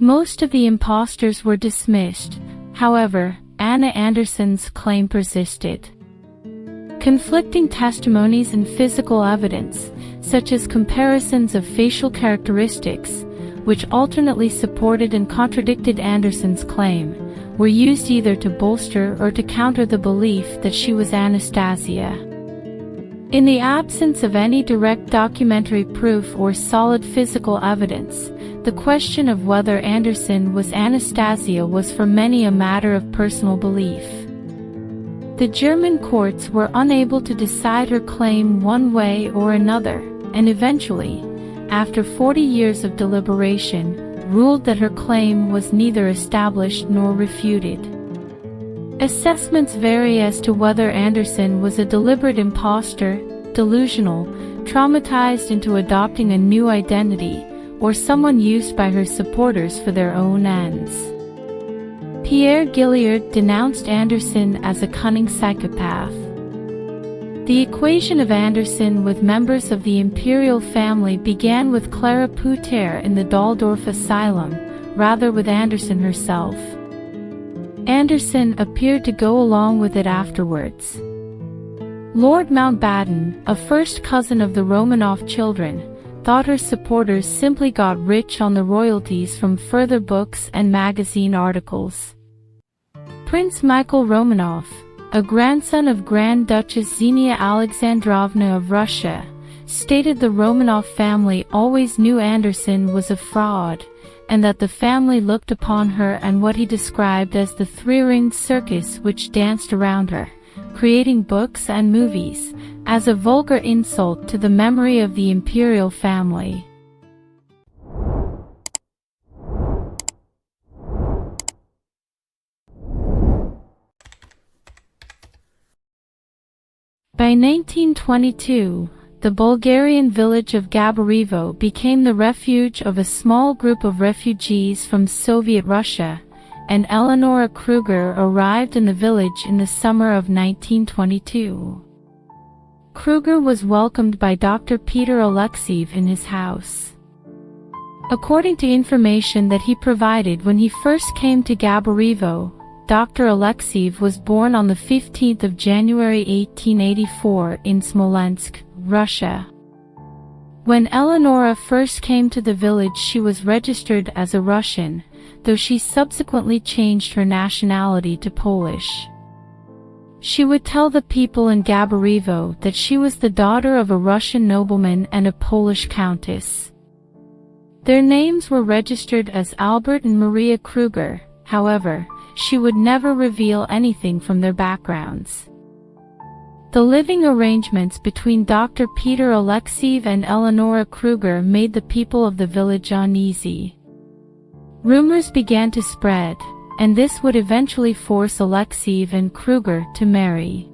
Most of the impostors were dismissed. However, Anna Anderson's claim persisted. Conflicting testimonies and physical evidence, such as comparisons of facial characteristics, which alternately supported and contradicted Anderson's claim, were used either to bolster or to counter the belief that she was Anastasia. In the absence of any direct documentary proof or solid physical evidence, the question of whether Anderson was Anastasia was for many a matter of personal belief. The German courts were unable to decide her claim one way or another, and eventually, after 40 years of deliberation, ruled that her claim was neither established nor refuted. Assessments vary as to whether Anderson was a deliberate impostor, delusional, traumatized into adopting a new identity, or someone used by her supporters for their own ends. Pierre Gilliard denounced Anderson as a cunning psychopath. The equation of Anderson with members of the imperial family began with Clara Pouter in the Daldorf Asylum, rather with Anderson herself. Anderson appeared to go along with it afterwards. Lord Mountbatten, a first cousin of the Romanov children, thought her supporters simply got rich on the royalties from further books and magazine articles. Prince Michael Romanov, a grandson of Grand Duchess Xenia Alexandrovna of Russia, stated the Romanov family always knew Anderson was a fraud, and that the family looked upon her and what he described as the three-ringed circus which danced around her, creating books and movies, as a vulgar insult to the memory of the imperial family. By 1922, the Bulgarian village of Gabarevo became the refuge of a small group of refugees from Soviet Russia, and Eleonora Kruger arrived in the village in the summer of 1922. Kruger was welcomed by Dr. Peter Alexeyev in his house. According to information that he provided when he first came to Gabarevo, Dr. Alexeyev was born on the 15th of January 1884 in Smolensk, Russia. When Eleonora first came to the village, she was registered as a Russian, though she subsequently changed her nationality to Polish. She would tell the people in Gabarevo that she was the daughter of a Russian nobleman and a Polish countess. Their names were registered as Albert and Maria Kruger. However, she would never reveal anything from their backgrounds. The living arrangements between Dr. Peter Alexeyev and Eleonora Kruger made the people of the village uneasy. Rumors began to spread, and this would eventually force Alexeyev and Kruger to marry.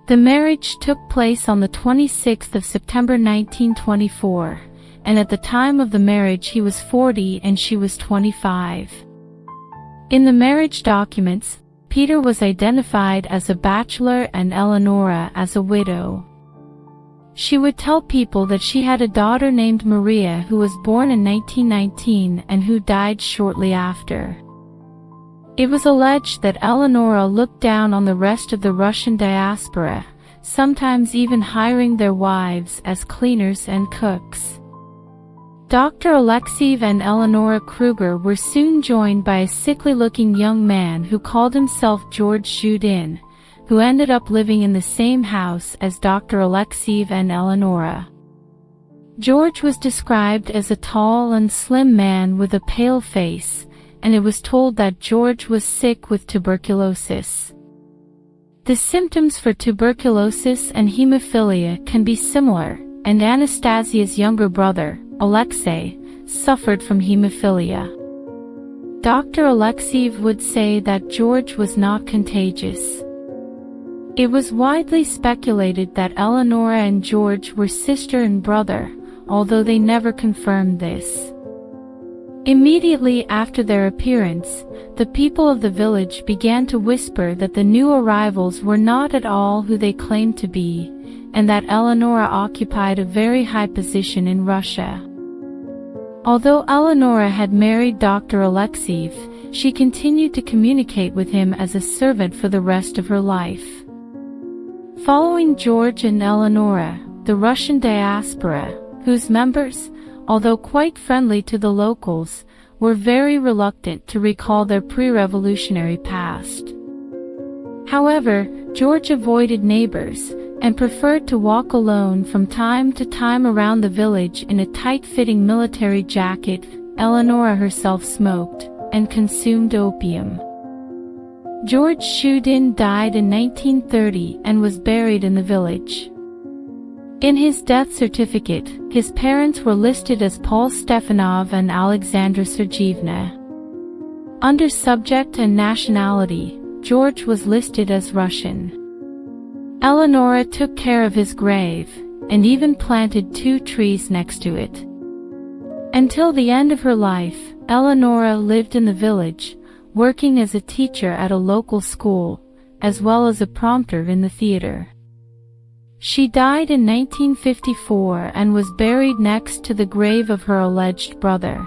The marriage took place on the 26th of September 1924, and at the time of the marriage he was 40 and she was 25. In the marriage documents, Peter was identified as a bachelor and Eleonora as a widow. She would tell people that she had a daughter named Maria who was born in 1919 and who died shortly after. It was alleged that Eleonora looked down on the rest of the Russian diaspora, sometimes even hiring their wives as cleaners and cooks. Dr. Alexeyev and Eleonora Kruger were soon joined by a sickly-looking young man who called himself George Zhudin, who ended up living in the same house as Dr. Alexeyev and Eleonora. George was described as a tall and slim man with a pale face, and it was told that George was sick with tuberculosis. The symptoms for tuberculosis and hemophilia can be similar, and Anastasia's younger brother, Alexei, suffered from hemophilia. Dr. Alexeyev would say that George was not contagious. It was widely speculated that Eleonora and George were sister and brother, although they never confirmed this. Immediately after their appearance, the people of the village began to whisper that the new arrivals were not at all who they claimed to be, and that Eleonora occupied a very high position in Russia. Although Eleonora had married Dr. Alexeyev, she continued to communicate with him as a servant for the rest of her life. Following George and Eleonora, the Russian diaspora, whose members, although quite friendly to the locals, were very reluctant to recall their pre-revolutionary past. However, George avoided neighbors, and preferred to walk alone from time to time around the village in a tight-fitting military jacket. Eleonora herself smoked, and consumed opium. George Zhudin died in 1930 and was buried in the village. In his death certificate, his parents were listed as Paul Stefanov and Alexandra Sergeevna. Under subject and nationality, George was listed as Russian. Eleonora took care of his grave, and even planted 2 trees next to it. Until the end of her life, Eleonora lived in the village, working as a teacher at a local school, as well as a prompter in the theater. She died in 1954 and was buried next to the grave of her alleged brother.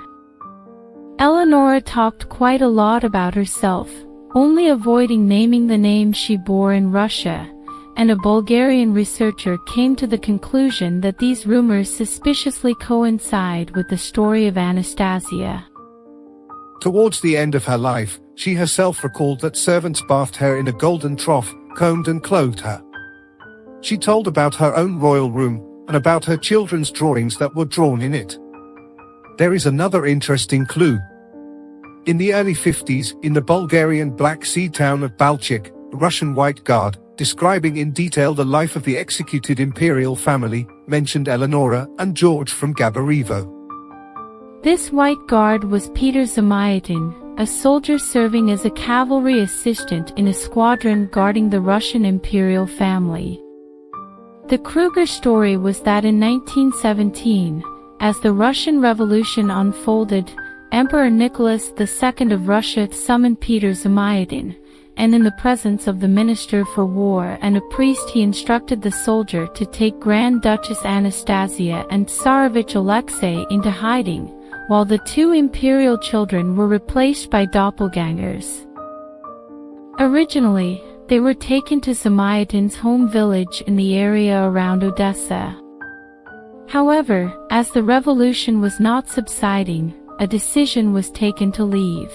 Eleonora talked quite a lot about herself, only avoiding naming the name she bore in Russia, and a Bulgarian researcher came to the conclusion that these rumors suspiciously coincide with the story of Anastasia. Towards the end of her life, she herself recalled that servants bathed her in a golden trough, combed and clothed her. She told about her own royal room, and about her children's drawings that were drawn in it. There is another interesting clue. In the early 50s, in the Bulgarian Black Sea town of Balchik, the Russian White Guard, describing in detail the life of the executed imperial family, mentioned Eleonora and George from Gabarevo. This White Guard was Peter Zamyatin, a soldier serving as a cavalry assistant in a squadron guarding the Russian imperial family. The Kruger story was that in 1917, as the Russian Revolution unfolded, Emperor Nicholas II of Russia summoned Peter Zamyatin, and in the presence of the Minister for War and a priest he instructed the soldier to take Grand Duchess Anastasia and Tsarevich Alexei into hiding, while the 2 imperial children were replaced by doppelgangers. Originally, they were taken to Zamyatin's home village in the area around Odessa. However, as the revolution was not subsiding, a decision was taken to leave.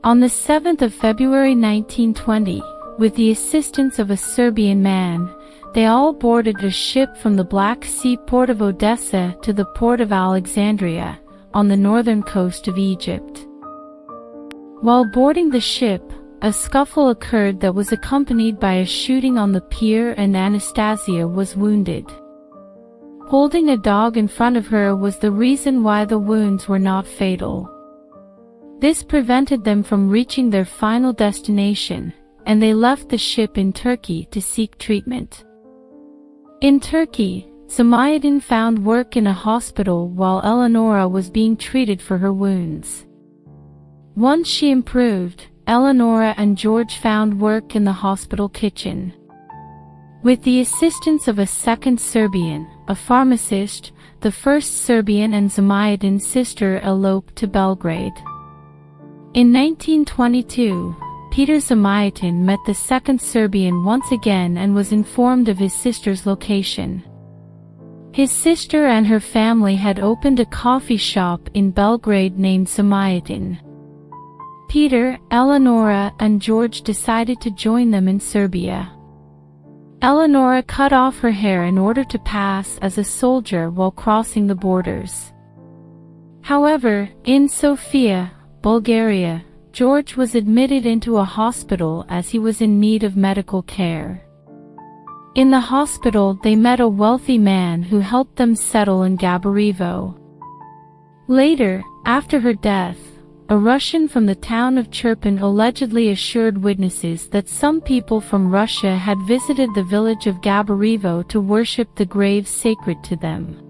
On the 7th of February 1920, with the assistance of a Serbian man, they all boarded a ship from the Black Sea port of Odessa to the port of Alexandria, on the northern coast of Egypt. While boarding the ship, a scuffle occurred that was accompanied by a shooting on the pier, and Anastasia was wounded. Holding a dog in front of her was the reason why the wounds were not fatal. This prevented them from reaching their final destination, and they left the ship in Turkey to seek treatment. In Turkey, Zamayatin found work in a hospital while Eleonora was being treated for her wounds. Once she improved, Eleonora and George found work in the hospital kitchen. With the assistance of a second Serbian, a pharmacist, the first Serbian and Zamayatin's sister eloped to Belgrade. In 1922, Peter Zamayatin met the second Serbian once again and was informed of his sister's location. His sister and her family had opened a coffee shop in Belgrade named Zamayatin. Peter, Eleonora, and George decided to join them in Serbia. Eleonora cut off her hair in order to pass as a soldier while crossing the borders. However, in Sofia, Bulgaria, George was admitted into a hospital as he was in need of medical care. In the hospital, they met a wealthy man who helped them settle in Gabarevo. Later, after her death, a Russian from the town of Chirpin allegedly assured witnesses that some people from Russia had visited the village of Gabarevo to worship the graves sacred to them.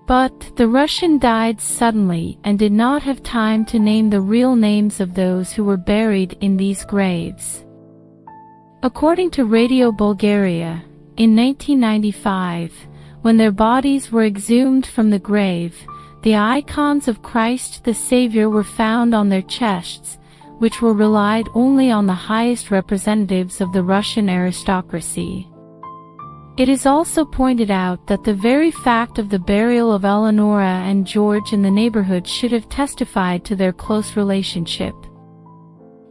But the Russian died suddenly and did not have time to name the real names of those who were buried in these graves. According to Radio Bulgaria, in 1995, when their bodies were exhumed from the grave, the icons of Christ the Savior were found on their chests, which were relied only on the highest representatives of the Russian aristocracy. It is also pointed out that the very fact of the burial of Eleonora and George in the neighborhood should have testified to their close relationship.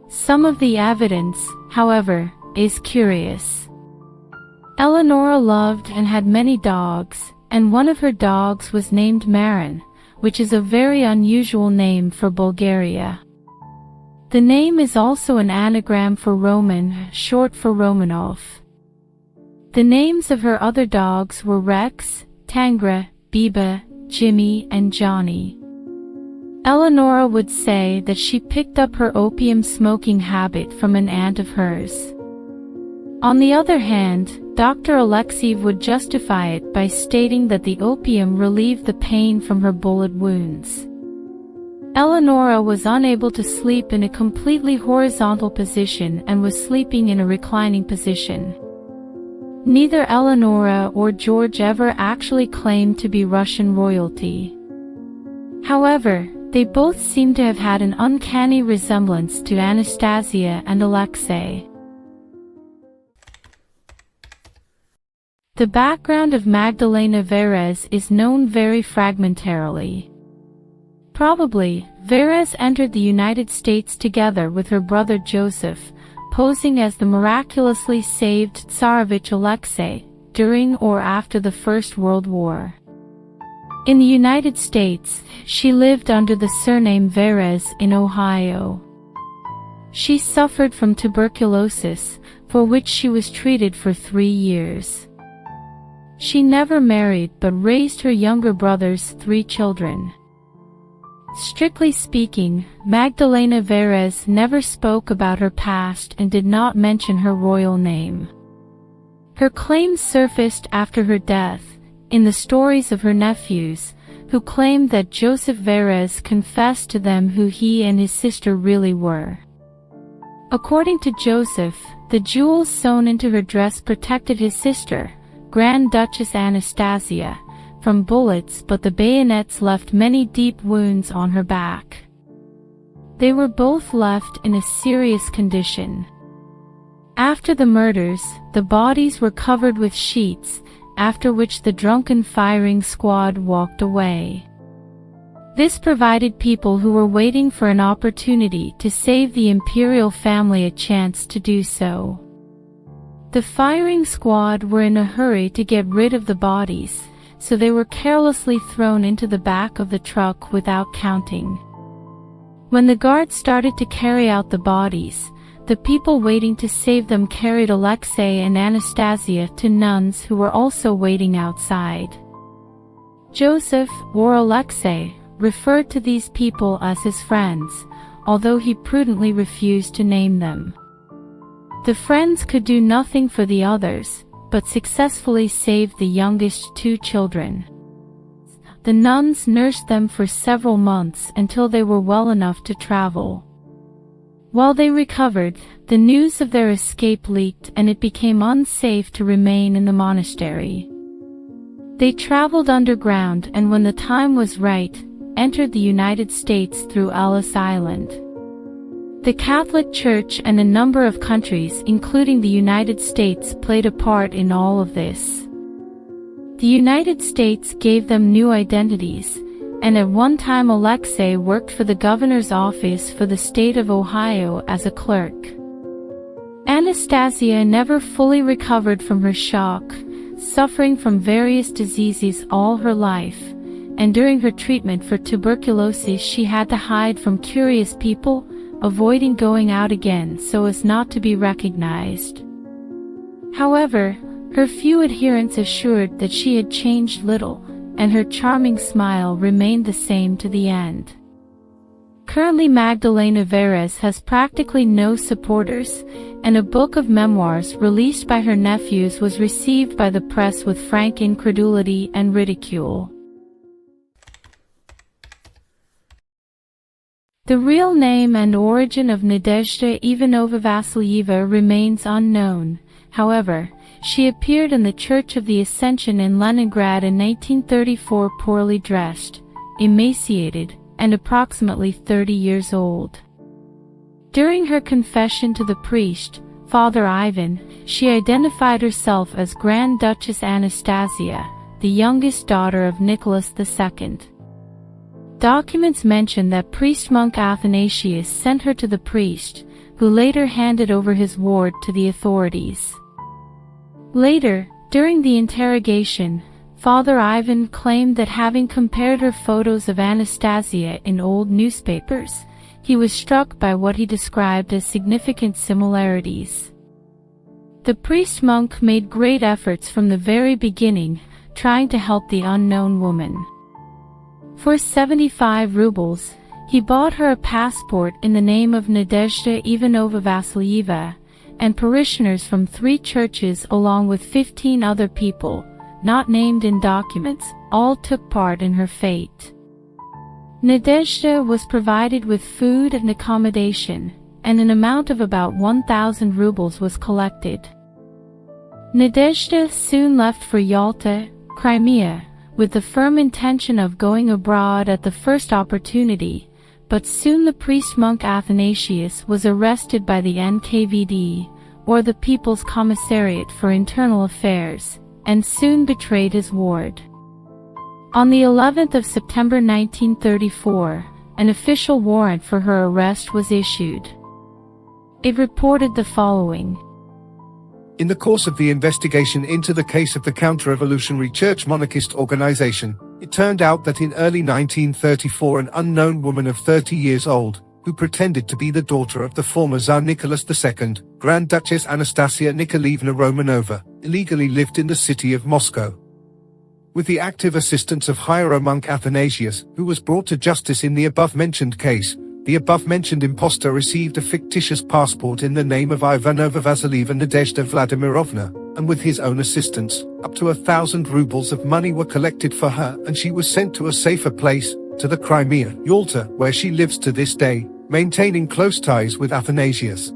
Some of the evidence, however, is curious. Eleonora loved and had many dogs, and one of her dogs was named Marin, which is a very unusual name for Bulgaria. The name is also an anagram for Roman, short for Romanov. The names of her other dogs were Rex, Tangra, Biba, Jimmy, and Johnny. Eleonora would say that she picked up her opium smoking habit from an aunt of hers. On the other hand, Dr. Alexeyev would justify it by stating that the opium relieved the pain from her bullet wounds. Eleonora was unable to sleep in a completely horizontal position and was sleeping in a reclining position. Neither Eleonora or George ever actually claimed to be Russian royalty. However, they both seem to have had an uncanny resemblance to Anastasia and Alexei. The background of Magdalena Veres is known very fragmentarily. Probably, Veres entered the United States together with her brother Joseph, posing as the miraculously saved Tsarevich Alexei, during or after the First World War. In the United States, she lived under the surname Veres in Ohio. She suffered from tuberculosis, for which she was treated for 3 years. She never married but raised her younger brother's 3 children. Strictly speaking, Magdalena Veres never spoke about her past and did not mention her royal name. Her claims surfaced after her death, in the stories of her nephews, who claimed that Joseph Veres confessed to them who he and his sister really were. According to Joseph, the jewels sewn into her dress protected his sister, Grand Duchess Anastasia, from bullets, but the bayonets left many deep wounds on her back. They were both left in a serious condition. After the murders, the bodies were covered with sheets, after which the drunken firing squad walked away. This provided people who were waiting for an opportunity to save the imperial family a chance to do so. The firing squad were in a hurry to get rid of the bodies, so they were carelessly thrown into the back of the truck without counting. When the guards started to carry out the bodies, the people waiting to save them carried Alexei and Anastasia to nuns who were also waiting outside. Joseph, or Alexei, referred to these people as his friends, although he prudently refused to name them. The friends could do nothing for the others, but successfully saved the youngest two children. The nuns nursed them for several months until they were well enough to travel. While they recovered, the news of their escape leaked and it became unsafe to remain in the monastery. They traveled underground and when the time was right, entered the United States through Ellis Island. The Catholic Church and a number of countries, including the United States, played a part in all of this. The United States gave them new identities, and at one time Alexei worked for the governor's office for the state of Ohio as a clerk. Anastasia never fully recovered from her shock, suffering from various diseases all her life, and during her treatment for tuberculosis she had to hide from curious people, avoiding going out again so as not to be recognized. However, her few adherents assured that she had changed little, and her charming smile remained the same to the end. Currently Magdalena Veres has practically no supporters, and a book of memoirs released by her nephews was received by the press with frank incredulity and ridicule. The real name and origin of Nadezhda Ivanova-Vasilyeva remains unknown. However, she appeared in the Church of the Ascension in Leningrad in 1934 poorly dressed, emaciated, and approximately 30 years old. During her confession to the priest, Father Ivan, she identified herself as Grand Duchess Anastasia, the youngest daughter of Nicholas II. Documents mention that priest-monk Athanasius sent her to the priest, who later handed over his ward to the authorities. Later, during the interrogation, Father Ivan claimed that having compared her photos of Anastasia in old newspapers, he was struck by what he described as significant similarities. The priest-monk made great efforts from the very beginning, trying to help the unknown woman. For 75 rubles, he bought her a passport in the name of Nadezhda Ivanova-Vasilyeva, and parishioners from 3 churches along with 15 other people, not named in documents, all took part in her fate. Nadezhda was provided with food and accommodation, and an amount of about 1,000 rubles was collected. Nadezhda soon left for Yalta, Crimea, with the firm intention of going abroad at the first opportunity, but soon the priest-monk Athanasius was arrested by the NKVD, or the People's Commissariat for Internal Affairs, and soon betrayed his ward. On the 11th of September 1934, an official warrant for her arrest was issued. It reported the following. In the course of the investigation into the case of the counter-revolutionary church monarchist organization, it turned out that in early 1934 an unknown woman of 30 years old, who pretended to be the daughter of the former Tsar Nicholas II, Grand Duchess Anastasia Nikolaevna Romanova, illegally lived in the city of Moscow. With the active assistance of hieromonk Athanasius, who was brought to justice in the above-mentioned case, the above-mentioned impostor received a fictitious passport in the name of Ivanova-Vasilyeva Nadezhda Vladimirovna, and with his own assistance, up to 1,000 rubles of money were collected for her and she was sent to a safer place, to the Crimea, Yalta, where she lives to this day, maintaining close ties with Athanasius.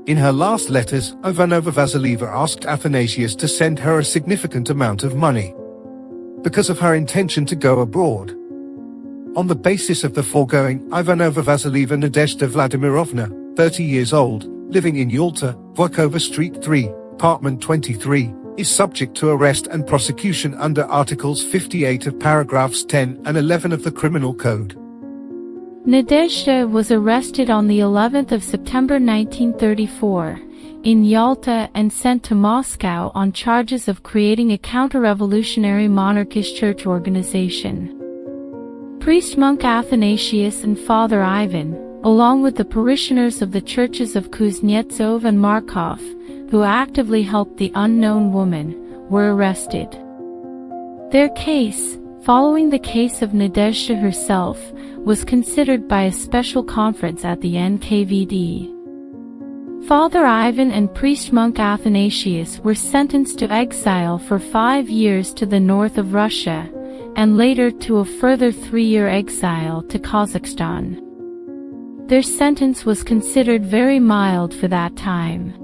In her last letters, Ivanova-Vasilyeva asked Athanasius to send her a significant amount of money because of her intention to go abroad. On the basis of the foregoing, Ivanova-Vasilyeva Nadezhda Vladimirovna, 30 years old, living in Yalta, Volkova Street 3, apartment 23, is subject to arrest and prosecution under Articles 58 of paragraphs 10 and 11 of the Criminal Code. Nadezhda was arrested on the 11th of September 1934, in Yalta and sent to Moscow on charges of creating a counter-revolutionary monarchist church organization. Priest-monk Athanasius and Father Ivan, along with the parishioners of the churches of Kuznetsov and Markov, who actively helped the unknown woman, were arrested. Their case, following the case of Nadezhda herself, was considered by a special conference at the NKVD. Father Ivan and priest-monk Athanasius were sentenced to exile for 5 years to the north of Russia, and later to a further 3-year exile to Kazakhstan. Their sentence was considered very mild for that time.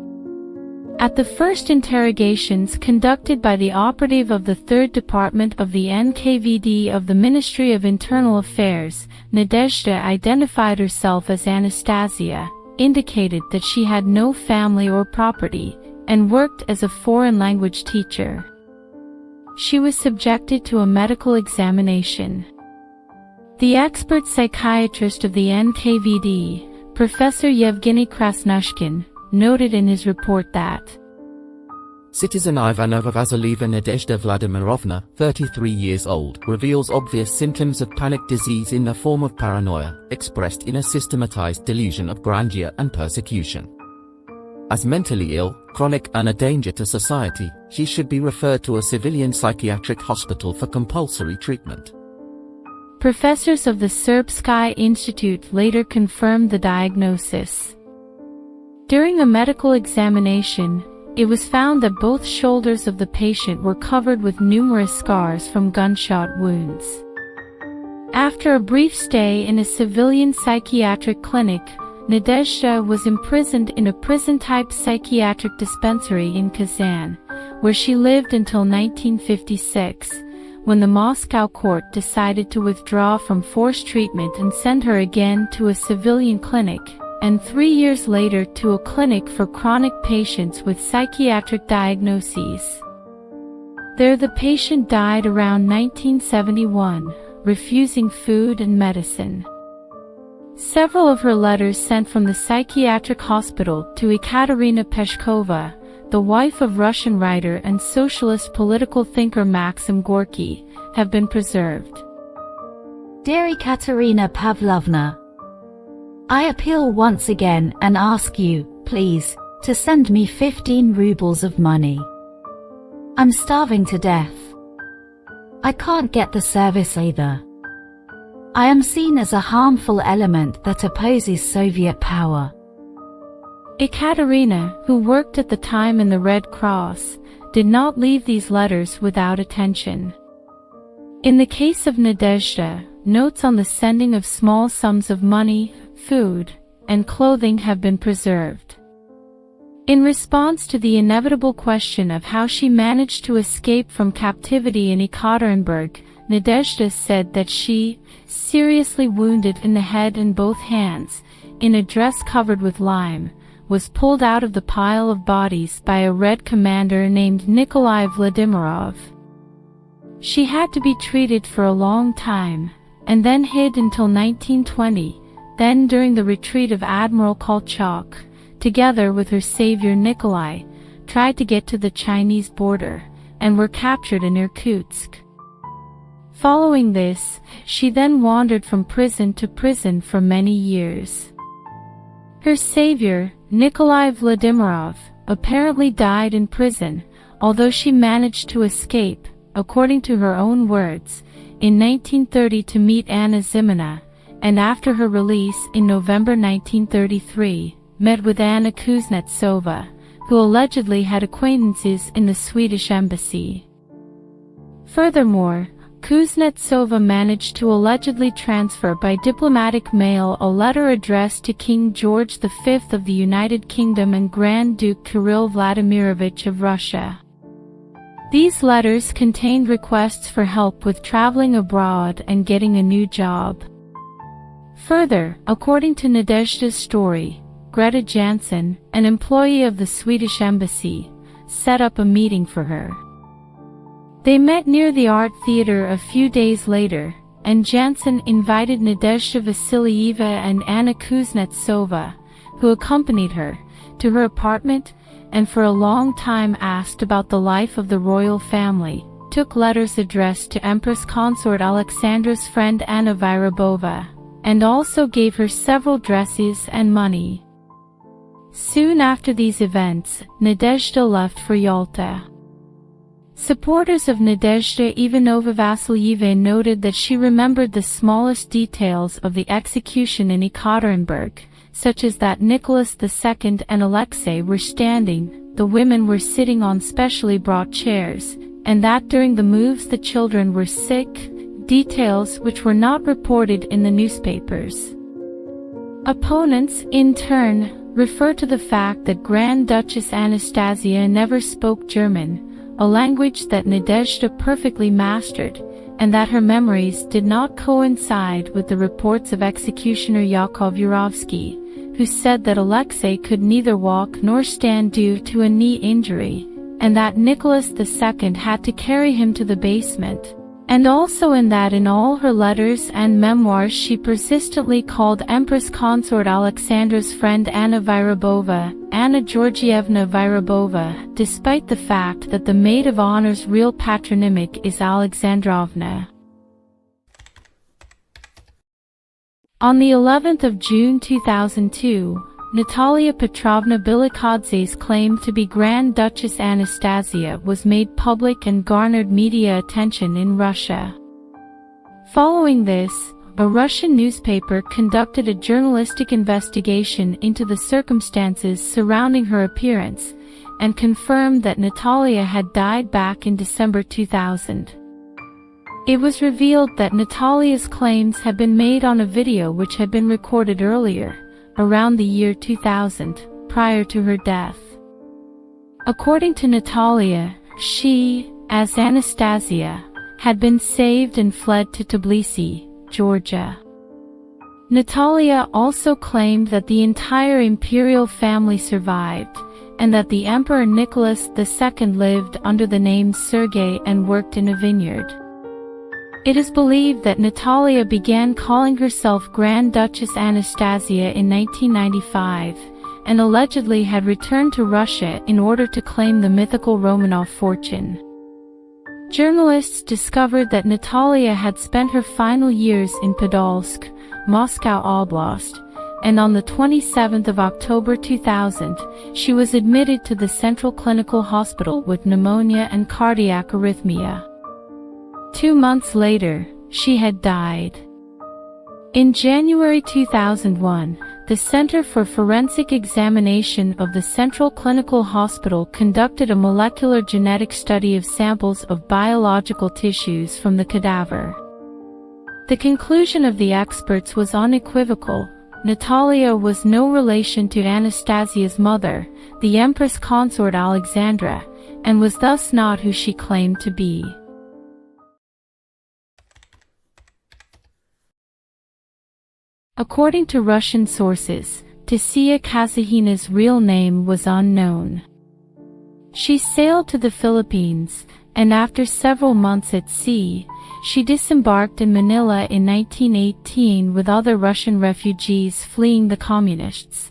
At the first interrogations conducted by the operative of the 3rd Department of the NKVD of the Ministry of Internal Affairs, Nadezhda identified herself as Anastasia, indicated that she had no family or property, and worked as a foreign language teacher. She was subjected to a medical examination. The expert psychiatrist of the NKVD, Professor Yevgeny Krasnushkin, noted in his report that Citizen Ivanova-Vasilyeva Nadezhda Vladimirovna, 33 years old, reveals obvious symptoms of panic disease in the form of paranoia, expressed in a systematized delusion of grandeur and persecution. As mentally ill, chronic and a danger to society, she should be referred to a civilian psychiatric hospital for compulsory treatment. Professors of the Serbsky Institute later confirmed the diagnosis. During a medical examination, it was found that both shoulders of the patient were covered with numerous scars from gunshot wounds. After a brief stay in a civilian psychiatric clinic, Nadezhda was imprisoned in a prison-type psychiatric dispensary in Kazan, where she lived until 1956, when the Moscow court decided to withdraw from forced treatment and send her again to a civilian clinic, and 3 years later to a clinic for chronic patients with psychiatric diagnoses. There the patient died around 1971, refusing food and medicine. Several of her letters sent from the psychiatric hospital to Ekaterina Peshkova, the wife of Russian writer and socialist political thinker Maxim Gorky, have been preserved. Dear Ekaterina Pavlovna, I appeal once again and ask you, please, to send me 15 rubles of money. I'm starving to death. I can't get the service either. I am seen as a harmful element that opposes Soviet power. Ekaterina, who worked at the time in the Red Cross, did not leave these letters without attention. In the case of Nadezhda, notes on the sending of small sums of money, food, and clothing have been preserved. In response to the inevitable question of how she managed to escape from captivity in Ekaterinburg, Nadezhda said that she, seriously wounded in the head and both hands, in a dress covered with lime, was pulled out of the pile of bodies by a Red commander named Nikolai Vladimirov. She had to be treated for a long time, and then hid until 1920, then during the retreat of Admiral Kolchak, together with her savior Nikolai, tried to get to the Chinese border, and were captured in Irkutsk. Following this, she then wandered from prison to prison for many years. Her savior, Nikolai Vladimirov, apparently died in prison, although she managed to escape, according to her own words, in 1930 to meet Anna Zimina, and after her release in November 1933, met with Anna Kuznetsova, who allegedly had acquaintances in the Swedish embassy. Furthermore, Kuznetsova managed to allegedly transfer by diplomatic mail a letter addressed to King George V of the United Kingdom and Grand Duke Kirill Vladimirovich of Russia. These letters contained requests for help with traveling abroad and getting a new job. Further, according to Nadezhda's story, Greta Jansen, an employee of the Swedish embassy, set up a meeting for her. They met near the art theater a few days later, and Jansen invited Nadezhda Vasilyeva and Anna Kuznetsova, who accompanied her, to her apartment, and for a long time asked about the life of the royal family, took letters addressed to Empress Consort Alexandra's friend Anna Vyrabova, and also gave her several dresses and money. Soon after these events, Nadezhda left for Yalta. Supporters of Nadezhda Ivanova-Vasilyeva noted that she remembered the smallest details of the execution in Ekaterinburg, such as that Nicholas II and Alexei were standing, the women were sitting on specially brought chairs, and that during the moves the children were sick, details which were not reported in the newspapers. Opponents, in turn, refer to the fact that Grand Duchess Anastasia never spoke German, a language that Nadezhda perfectly mastered, and that her memories did not coincide with the reports of executioner Yakov Yurovsky, who said that Alexei could neither walk nor stand due to a knee injury, and that Nicholas II had to carry him to the basement, and also in that in all her letters and memoirs she persistently called Empress Consort Alexandra's friend Anna Vyrabova, Anna Georgievna Vyrabova, despite the fact that the maid of honor's real patronymic is Alexandrovna. On the 11th of June 2002, Natalia Petrovna Bilikadze's claim to be Grand Duchess Anastasia was made public and garnered media attention in Russia. Following this, a Russian newspaper conducted a journalistic investigation into the circumstances surrounding her appearance, and confirmed that Natalia had died back in December 2000. It was revealed that Natalia's claims had been made on a video which had been recorded earlier, around the year 2000, prior to her death. According to Natalia, she, as Anastasia, had been saved and fled to Tbilisi, Georgia. Natalia also claimed that the entire imperial family survived, and that the Emperor Nicholas II lived under the name Sergei and worked in a vineyard. It is believed that Natalia began calling herself Grand Duchess Anastasia in 1995, and allegedly had returned to Russia in order to claim the mythical Romanov fortune. Journalists discovered that Natalia had spent her final years in Podolsk, Moscow Oblast, and on the 27th of October 2000, she was admitted to the Central Clinical Hospital with pneumonia and cardiac arrhythmia. 2 months later, she had died. In January 2001, the Center for Forensic Examination of the Central Clinical Hospital conducted a molecular genetic study of samples of biological tissues from the cadaver. The conclusion of the experts was unequivocal. Natalia was no relation to Anastasia's mother, the Empress Consort Alexandra, and was thus not who she claimed to be. According to Russian sources, Tisia Kazahina's real name was unknown. She sailed to the Philippines, and after several months at sea, she disembarked in Manila in 1918 with other Russian refugees fleeing the communists.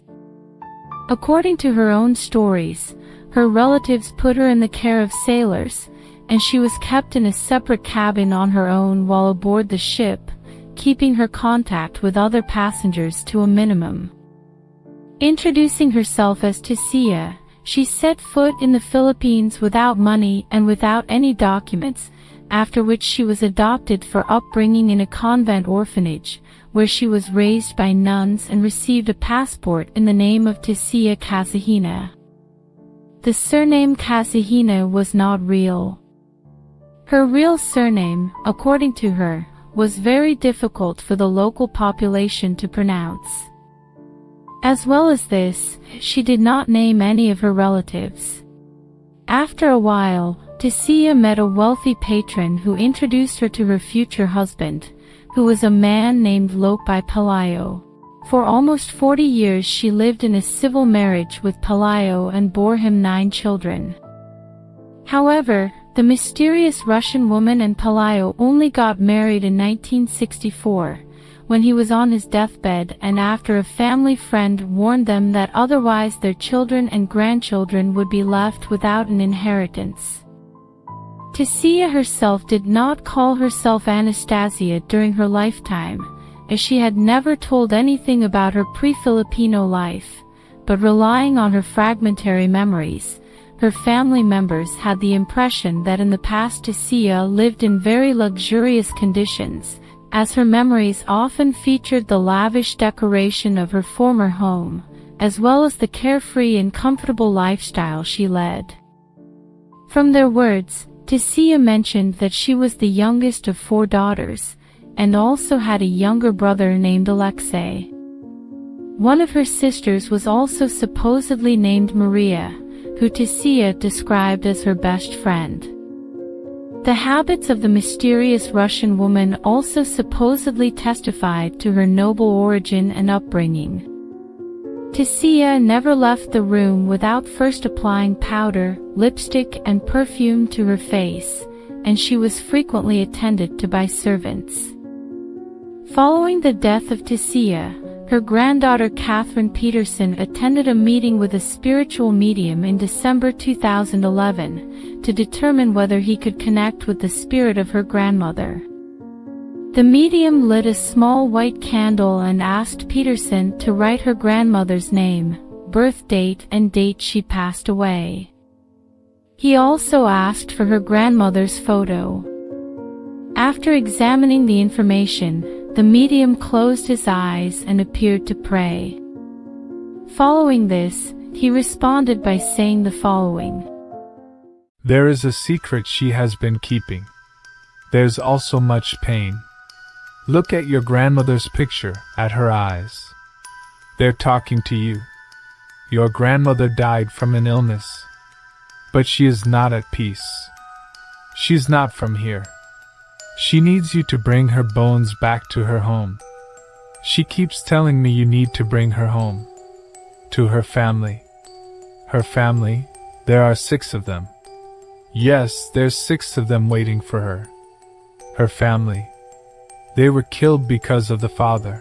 According to her own stories, her relatives put her in the care of sailors, and she was kept in a separate cabin on her own while aboard the ship, keeping her contact with other passengers to a minimum. Introducing herself as Tisia, she set foot in the Philippines without money and without any documents, after which she was adopted for upbringing in a convent orphanage, where she was raised by nuns and received a passport in the name of Tisia Kazahina. The surname Kazahina was not real. Her real surname, according to her, was very difficult for the local population to pronounce. As well as this, she did not name any of her relatives. After a while, Tisia met a wealthy patron who introduced her to her future husband, who was a man named Lopai Pelayo. For almost 40 years she lived in a civil marriage with Pelayo and bore him 9 children. However, the mysterious Russian woman and Pelayo only got married in 1964, when he was on his deathbed and after a family friend warned them that otherwise their children and grandchildren would be left without an inheritance. Tisia herself did not call herself Anastasia during her lifetime, as she had never told anything about her pre-Filipino life, but relying on her fragmentary memories, her family members had the impression that in the past Tisia lived in very luxurious conditions, as her memories often featured the lavish decoration of her former home, as well as the carefree and comfortable lifestyle she led. From their words, Tisia mentioned that she was the youngest of 4 daughters, and also had a younger brother named Alexei. One of her sisters was also supposedly named Maria, who Tisia described as her best friend. The habits of the mysterious Russian woman also supposedly testified to her noble origin and upbringing. Tisia never left the room without first applying powder, lipstick, and perfume to her face, and she was frequently attended to by servants. Following the death of Tisia, her granddaughter Catherine Peterson attended a meeting with a spiritual medium in December 2011 to determine whether he could connect with the spirit of her grandmother. The medium lit a small white candle and asked Peterson to write her grandmother's name, birth date, and date she passed away. He also asked for her grandmother's photo. After examining the information, the medium closed his eyes and appeared to pray. Following this, he responded by saying the following: "There is a secret she has been keeping. There's also much pain. Look at your grandmother's picture, at her eyes. They're talking to you. Your grandmother died from an illness. But she is not at peace. She's not from here. She needs you to bring her bones back to her home. She keeps telling me you need to bring her home. To her family. Her family, there are 6 of them. Yes, there's 6 of them waiting for her. Her family. They were killed because of the father.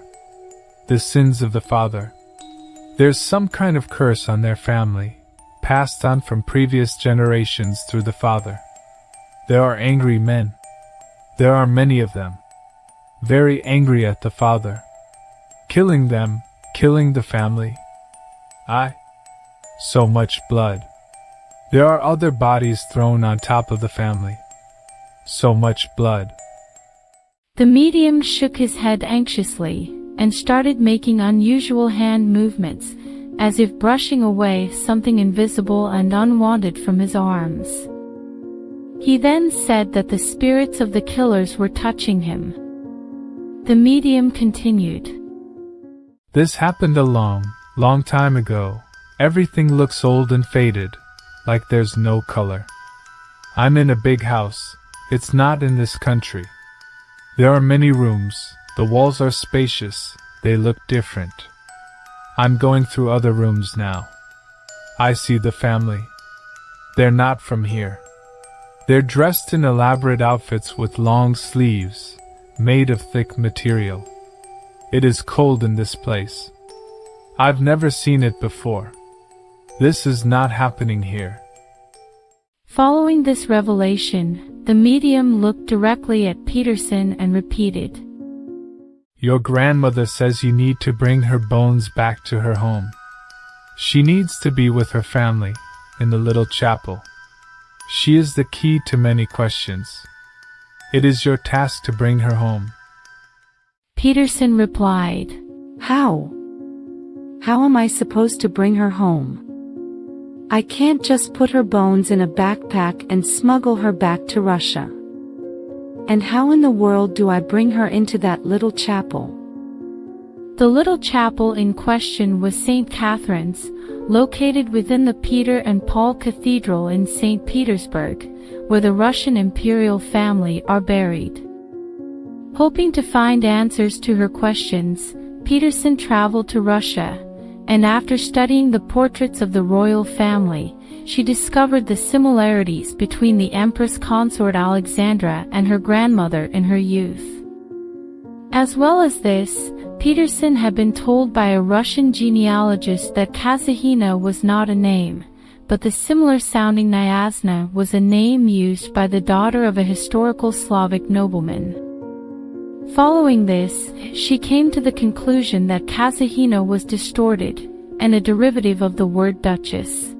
The sins of the father. There's some kind of curse on their family, passed on from previous generations through the father. There are angry men. There are many of them. Very angry at the father. Killing them, killing the family. So much blood. There are other bodies thrown on top of the family. So much blood." The medium shook his head anxiously, and started making unusual hand movements, as if brushing away something invisible and unwanted from his arms. He then said that the spirits of the killers were touching him. The medium continued: "This happened a long time ago. Everything looks old and faded, like there's no color. I'm in a big house. It's not in this country. There are many rooms, the walls are spacious, they look different. I'm going through other rooms now. I see the family. They're not from here. They're dressed in elaborate outfits with long sleeves, made of thick material. It is cold in this place. I've never seen it before. This is not happening here." Following this revelation, the medium looked directly at Peterson and repeated: "Your grandmother says you need to bring her bones back to her home. She needs to be with her family, in the little chapel. She is the key to many questions. It is your task to bring her home." Peterson replied: How? How am I supposed to bring her home? I can't just put her bones in a backpack and smuggle her back to Russia. And how in the world do I bring her into that little chapel? The little chapel in question was St. Catherine's, located within the Peter and Paul Cathedral in St. Petersburg, where the Russian imperial family are buried. Hoping to find answers to her questions, Peterson traveled to Russia, and after studying the portraits of the royal family, she discovered the similarities between the Empress Consort Alexandra and her grandmother in her youth. As well as this, Peterson had been told by a Russian genealogist that Katerina was not a name, but the similar-sounding Nyazna was a name used by the daughter of a historical Slavic nobleman. Following this, she came to the conclusion that Katerina was distorted, and a derivative of the word duchess.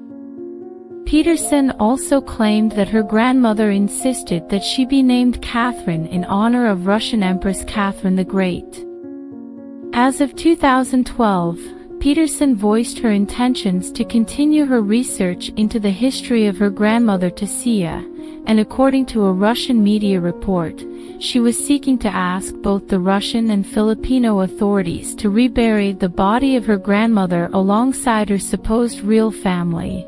Peterson also claimed that her grandmother insisted that she be named Catherine in honor of Russian Empress Catherine the Great. As of 2012, Peterson voiced her intentions to continue her research into the history of her grandmother Tisia, and according to a Russian media report, she was seeking to ask both the Russian and Filipino authorities to rebury the body of her grandmother alongside her supposed real family.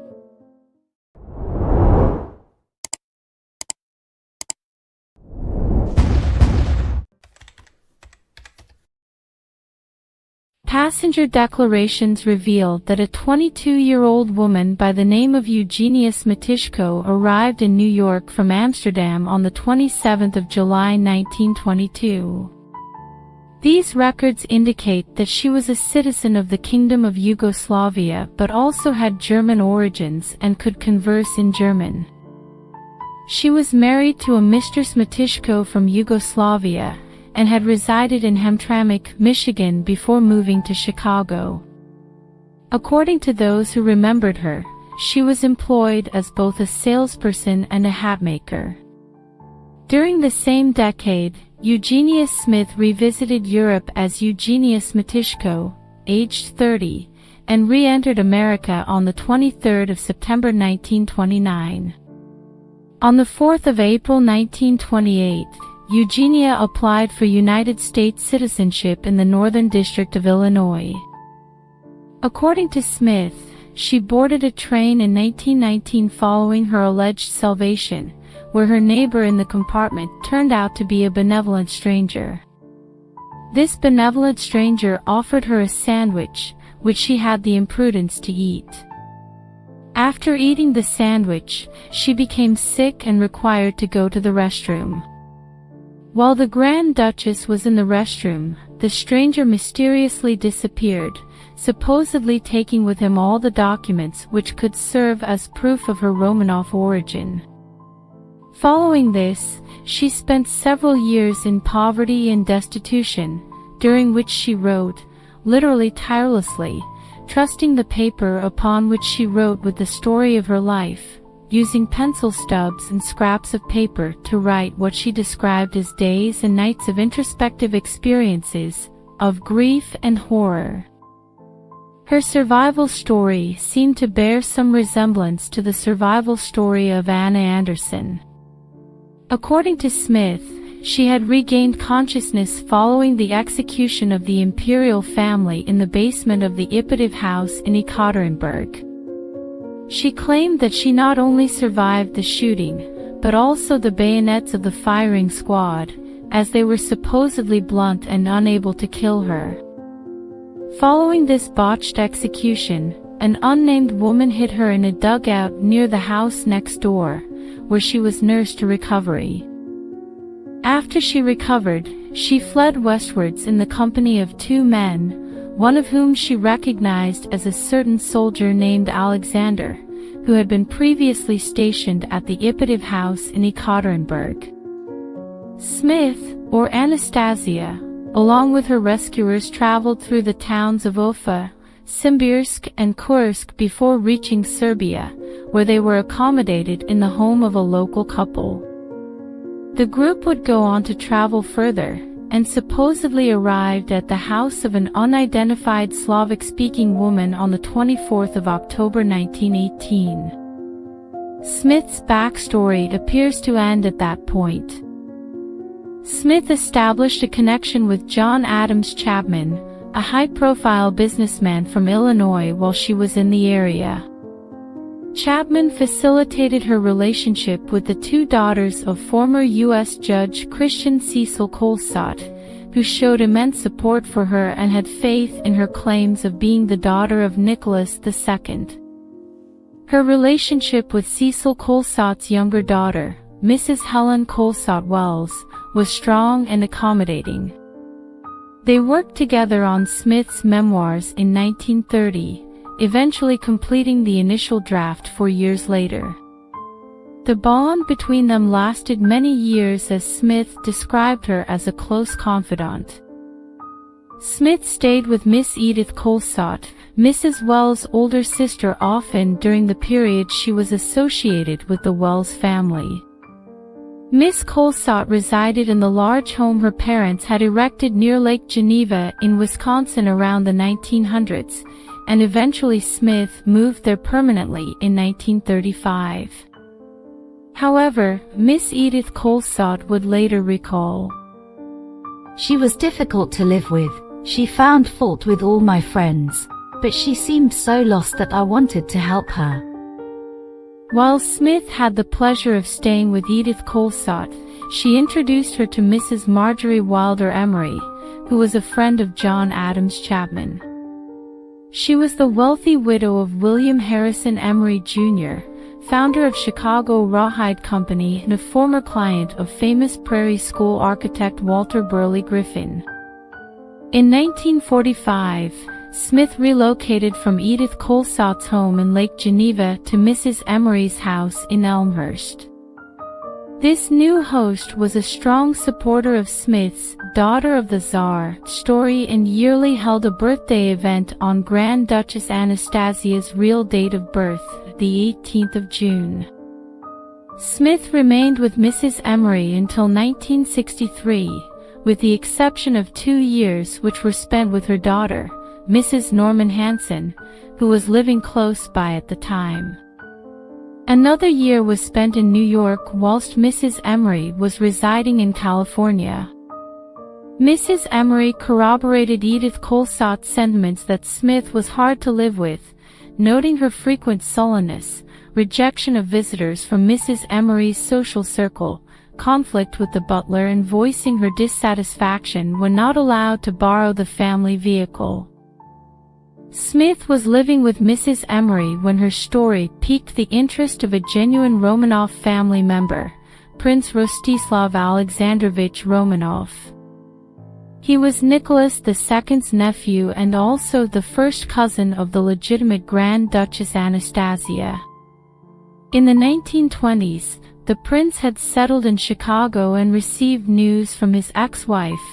Passenger declarations revealed that a 22-year-old woman by the name of Eugenia Smith arrived in New York from Amsterdam on the 27th of July 1922. These records indicate that she was a citizen of the Kingdom of Yugoslavia but also had German origins and could converse in German. She was married to a Mr. Smith from Yugoslavia, and had resided in Hamtramck, Michigan before moving to Chicago. According to those who remembered her, she was employed as both a salesperson and a hatmaker. During the same decade, Eugenia Smith revisited Europe as Eugenia Smithishko, aged 30, and re-entered America on the 23rd of September 1929. On the 4th of April 1928, Eugenia applied for United States citizenship in the Northern District of Illinois. According to Smith, she boarded a train in 1919 following her alleged salvation, where her neighbor in the compartment turned out to be a benevolent stranger. This benevolent stranger offered her a sandwich, which she had the imprudence to eat. After eating the sandwich, she became sick and required to go to the restroom. While the Grand Duchess was in the restroom, the stranger mysteriously disappeared, supposedly taking with him all the documents which could serve as proof of her Romanov origin. Following this, she spent several years in poverty and destitution, during which she wrote, literally tirelessly, trusting the paper upon which she wrote with the story of her life, using pencil stubs and scraps of paper to write what she described as days and nights of introspective experiences, of grief and horror. Her survival story seemed to bear some resemblance to the survival story of Anna Anderson. According to Smith, she had regained consciousness following the execution of the imperial family in the basement of the Ipatiev house in Ekaterinburg. She claimed that she not only survived the shooting, but also the bayonets of the firing squad, as they were supposedly blunt and unable to kill her. Following this botched execution, an unnamed woman hid her in a dugout near the house next door, where she was nursed to recovery. After she recovered, she fled westwards in the company of two men, one of whom she recognized as a certain soldier named Alexander, who had been previously stationed at the Ipatiev house in Ekaterinburg. Smith, or Anastasia, along with her rescuers traveled through the towns of Ufa, Simbirsk and Kursk before reaching Serbia, where they were accommodated in the home of a local couple. The group would go on to travel further, and supposedly arrived at the house of an unidentified Slavic-speaking woman on the 24th of October 1918. Smith's backstory appears to end at that point. Smith established a connection with John Adams Chapman, a high-profile businessman from Illinois, while she was in the area. Chapman facilitated her relationship with the two daughters of former U.S. Judge Christian Cecil Colesott, who showed immense support for her and had faith in her claims of being the daughter of Nicholas II. Her relationship with Cecil Colesott's younger daughter, Mrs. Helen Colesott Wells, was strong and accommodating. They worked together on Smith's memoirs in 1930, eventually completing the initial draft 4 years later. The bond between them lasted many years, as Smith described her as a close confidant. Smith stayed with Miss Edith Colesott, Mrs. Wells' older sister, often during the period she was associated with the Wells family. Miss Colesott resided in the large home her parents had erected near Lake Geneva in Wisconsin around the 1900s, and eventually Smith moved there permanently in 1935. However, Miss Edith Colesott would later recall, "She was difficult to live with. She found fault with all my friends, but she seemed so lost that I wanted to help her." While Smith had the pleasure of staying with Edith Colesott, she introduced her to Mrs. Marjorie Wilder Emery, who was a friend of John Adams Chapman. She was the wealthy widow of William Harrison Emery, Jr., founder of Chicago Rawhide Company and a former client of famous Prairie School architect Walter Burley Griffin. In 1945, Smith relocated from Edith Colesott's home in Lake Geneva to Mrs. Emery's house in Elmhurst. This new host was a strong supporter of Smith's Daughter of the Tsar story and yearly held a birthday event on Grand Duchess Anastasia's real date of birth, the 18th of June. Smith remained with Mrs. Emery until 1963, with the exception of 2 years which were spent with her daughter, Mrs. Norman Hanson, who was living close by at the time. Another year was spent in New York whilst Mrs. Emery was residing in California. Mrs. Emery corroborated Edith Colesott's sentiments that Smith was hard to live with, noting her frequent sullenness, rejection of visitors from Mrs. Emery's social circle, conflict with the butler, and voicing her dissatisfaction when not allowed to borrow the family vehicle. Smith was living with Mrs. Emery when her story piqued the interest of a genuine Romanov family member, Prince Rostislav Alexandrovich Romanov. He was Nicholas II's nephew and also the first cousin of the legitimate Grand Duchess Anastasia. In the 1920s, the prince had settled in Chicago and received news from his ex-wife,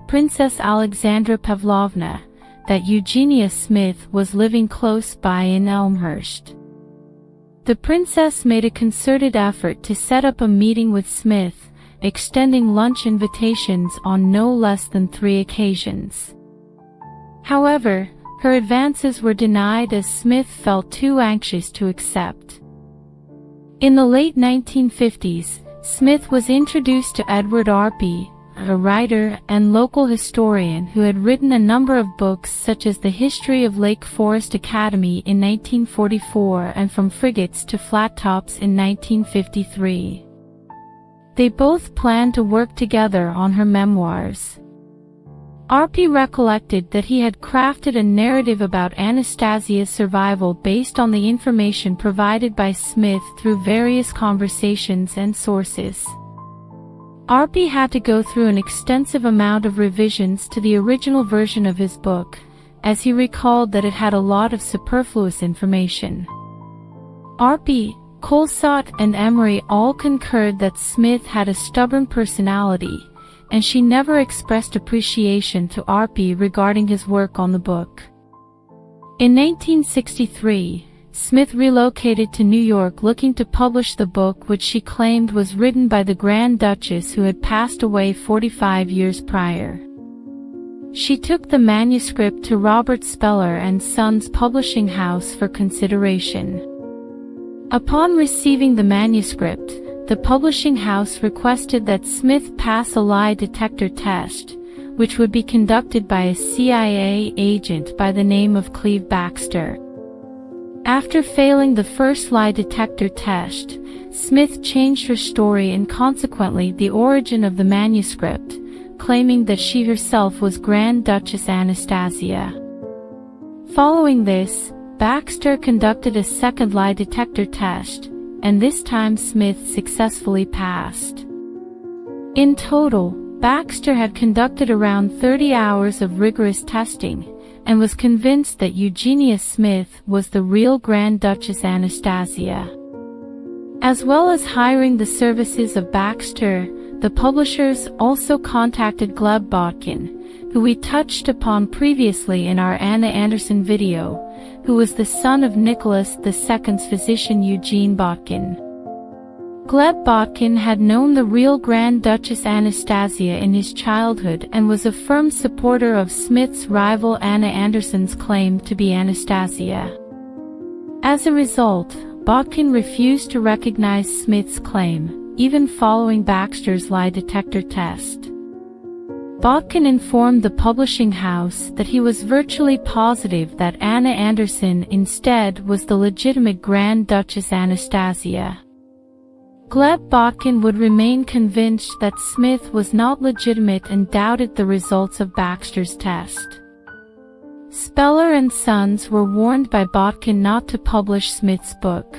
Princess Alexandra Pavlovna, that Eugenia Smith was living close by in Elmhurst. The princess made a concerted effort to set up a meeting with Smith, extending lunch invitations on no less than 3 occasions. However, her advances were denied as Smith felt too anxious to accept. In the late 1950s, Smith was introduced to Edward Arpey, a writer and local historian who had written a number of books such as The History of Lake Forest Academy in 1944 and From Frigates to Flat Tops in 1953. They both planned to work together on her memoirs. Arpey recollected that he had crafted a narrative about Anastasia's survival based on the information provided by Smith through various conversations and sources. Arpey had to go through an extensive amount of revisions to the original version of his book, as he recalled that it had a lot of superfluous information. Arpey, Colesott, and Emery all concurred that Smith had a stubborn personality, and she never expressed appreciation to Arpey regarding his work on the book. In 1963, Smith relocated to New York looking to publish the book, which she claimed was written by the Grand Duchess who had passed away 45 years prior. She took the manuscript to Robert Speller and Sons Publishing House for consideration. Upon receiving the manuscript, the publishing house requested that Smith pass a lie detector test, which would be conducted by a CIA agent by the name of Cleve Baxter. After failing the first lie detector test, Smith changed her story and consequently the origin of the manuscript, claiming that she herself was Grand Duchess Anastasia. Following this, Baxter conducted a second lie detector test, and this time Smith successfully passed. In total, Baxter had conducted around 30 hours of rigorous testing, and was convinced that Eugenia Smith was the real Grand Duchess Anastasia. As well as hiring the services of Baxter, the publishers also contacted Gleb Botkin, who we touched upon previously in our Anna Anderson video, who was the son of Nicholas II's physician Eugene Botkin. Gleb Botkin had known the real Grand Duchess Anastasia in his childhood and was a firm supporter of Smith's rival Anna Anderson's claim to be Anastasia. As a result, Botkin refused to recognize Smith's claim, even following Baxter's lie detector test. Botkin informed the publishing house that he was virtually positive that Anna Anderson instead was the legitimate Grand Duchess Anastasia. Gleb Botkin would remain convinced that Smith was not legitimate and doubted the results of Baxter's test. Speller and Sons were warned by Botkin not to publish Smith's book.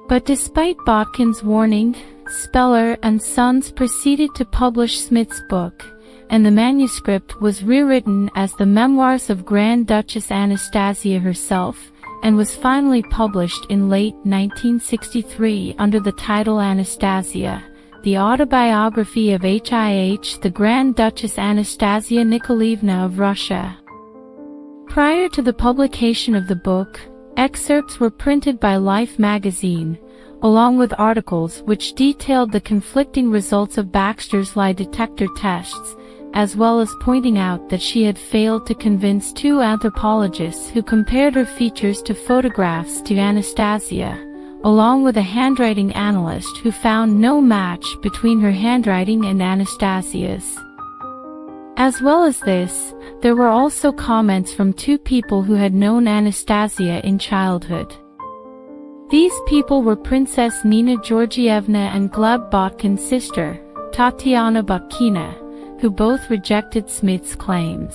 But despite Botkin's warning, Speller and Sons proceeded to publish Smith's book, and the manuscript was rewritten as the Memoirs of Grand Duchess Anastasia herself, and was finally published in late 1963 under the title Anastasia, the autobiography of HIH, the Grand Duchess Anastasia Nikolaevna of Russia. Prior to the publication of the book, excerpts were printed by Life magazine, along with articles which detailed the conflicting results of Baxter's lie detector tests, as well as pointing out that she had failed to convince two anthropologists who compared her features to photographs to Anastasia, along with a handwriting analyst who found no match between her handwriting and Anastasia's. As well as this, there were also comments from two people who had known Anastasia in childhood. These people were Princess Nina Georgievna and Gleb Botkin's sister, Tatiana Butkina, who both rejected Smith's claims.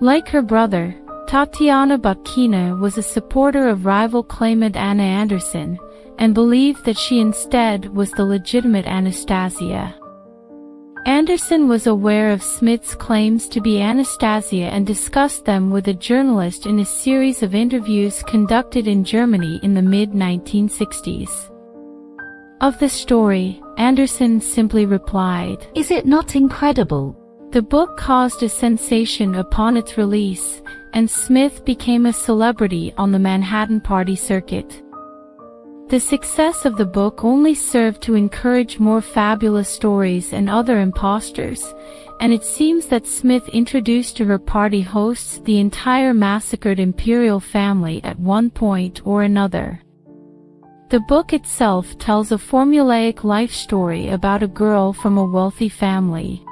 Like her brother, Tatiana Butkina was a supporter of rival claimant Anna Anderson, and believed that she instead was the legitimate Anastasia. Anderson was aware of Smith's claims to be Anastasia and discussed them with a journalist in a series of interviews conducted in Germany in the mid-1960s. Of the story, Anderson simply replied, "Is it not incredible?" The book caused a sensation upon its release, and Smith became a celebrity on the Manhattan party circuit. The success of the book only served to encourage more fabulous stories and other impostors, and it seems that Smith introduced to her party hosts the entire massacred imperial family at one point or another. The book itself tells a formulaic life story about a girl from a wealthy family.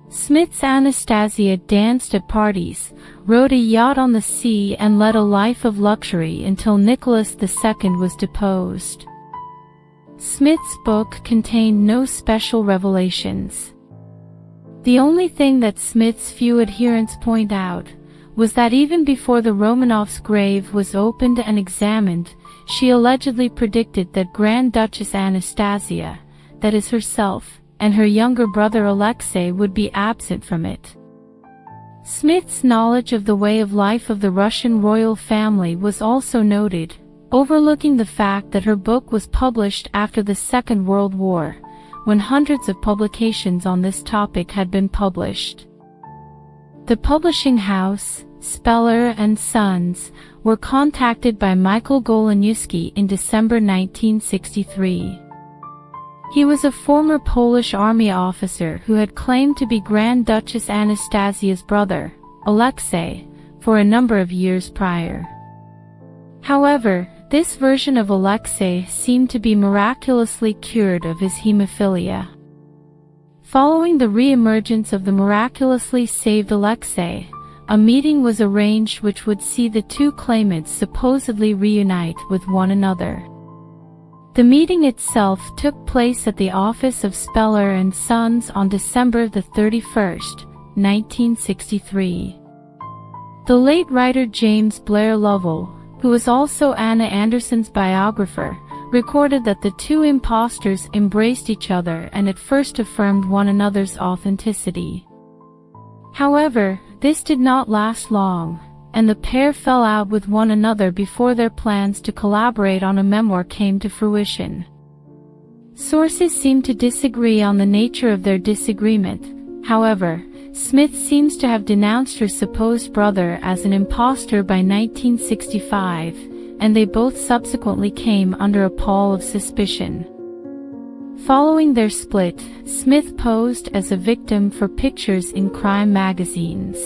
Smith's Anastasia danced at parties, rode a yacht on the sea, and led a life of luxury until Nicholas II was deposed. Smith's book contained no special revelations. The only thing that Smith's few adherents point out was that even before the Romanovs' grave was opened and examined, she allegedly predicted that Grand Duchess Anastasia, that is herself, and her younger brother Alexei would be absent from it. Smith's knowledge of the way of life of the Russian royal family was also noted, overlooking the fact that her book was published after the Second World War, when hundreds of publications on this topic had been published. The publishing house, Speller and Sons, were contacted by Michael Goleniewski in December 1963. He was a former Polish army officer who had claimed to be Grand Duchess Anastasia's brother, Alexei, for a number of years prior. However, this version of Alexei seemed to be miraculously cured of his hemophilia. Following the re-emergence of the miraculously saved Alexei, a meeting was arranged which would see the two claimants supposedly reunite with one another. The meeting itself took place at the office of Speller and Sons on December 31, 1963. The late writer James Blair Lovell, who was also Anna Anderson's biographer, recorded that the two impostors embraced each other and at first affirmed one another's authenticity. However, this did not last long, and the pair fell out with one another before their plans to collaborate on a memoir came to fruition. Sources seem to disagree on the nature of their disagreement. However, Smith seems to have denounced her supposed brother as an impostor by 1965, and they both subsequently came under a pall of suspicion. Following their split, Smith posed as a victim for pictures in crime magazines.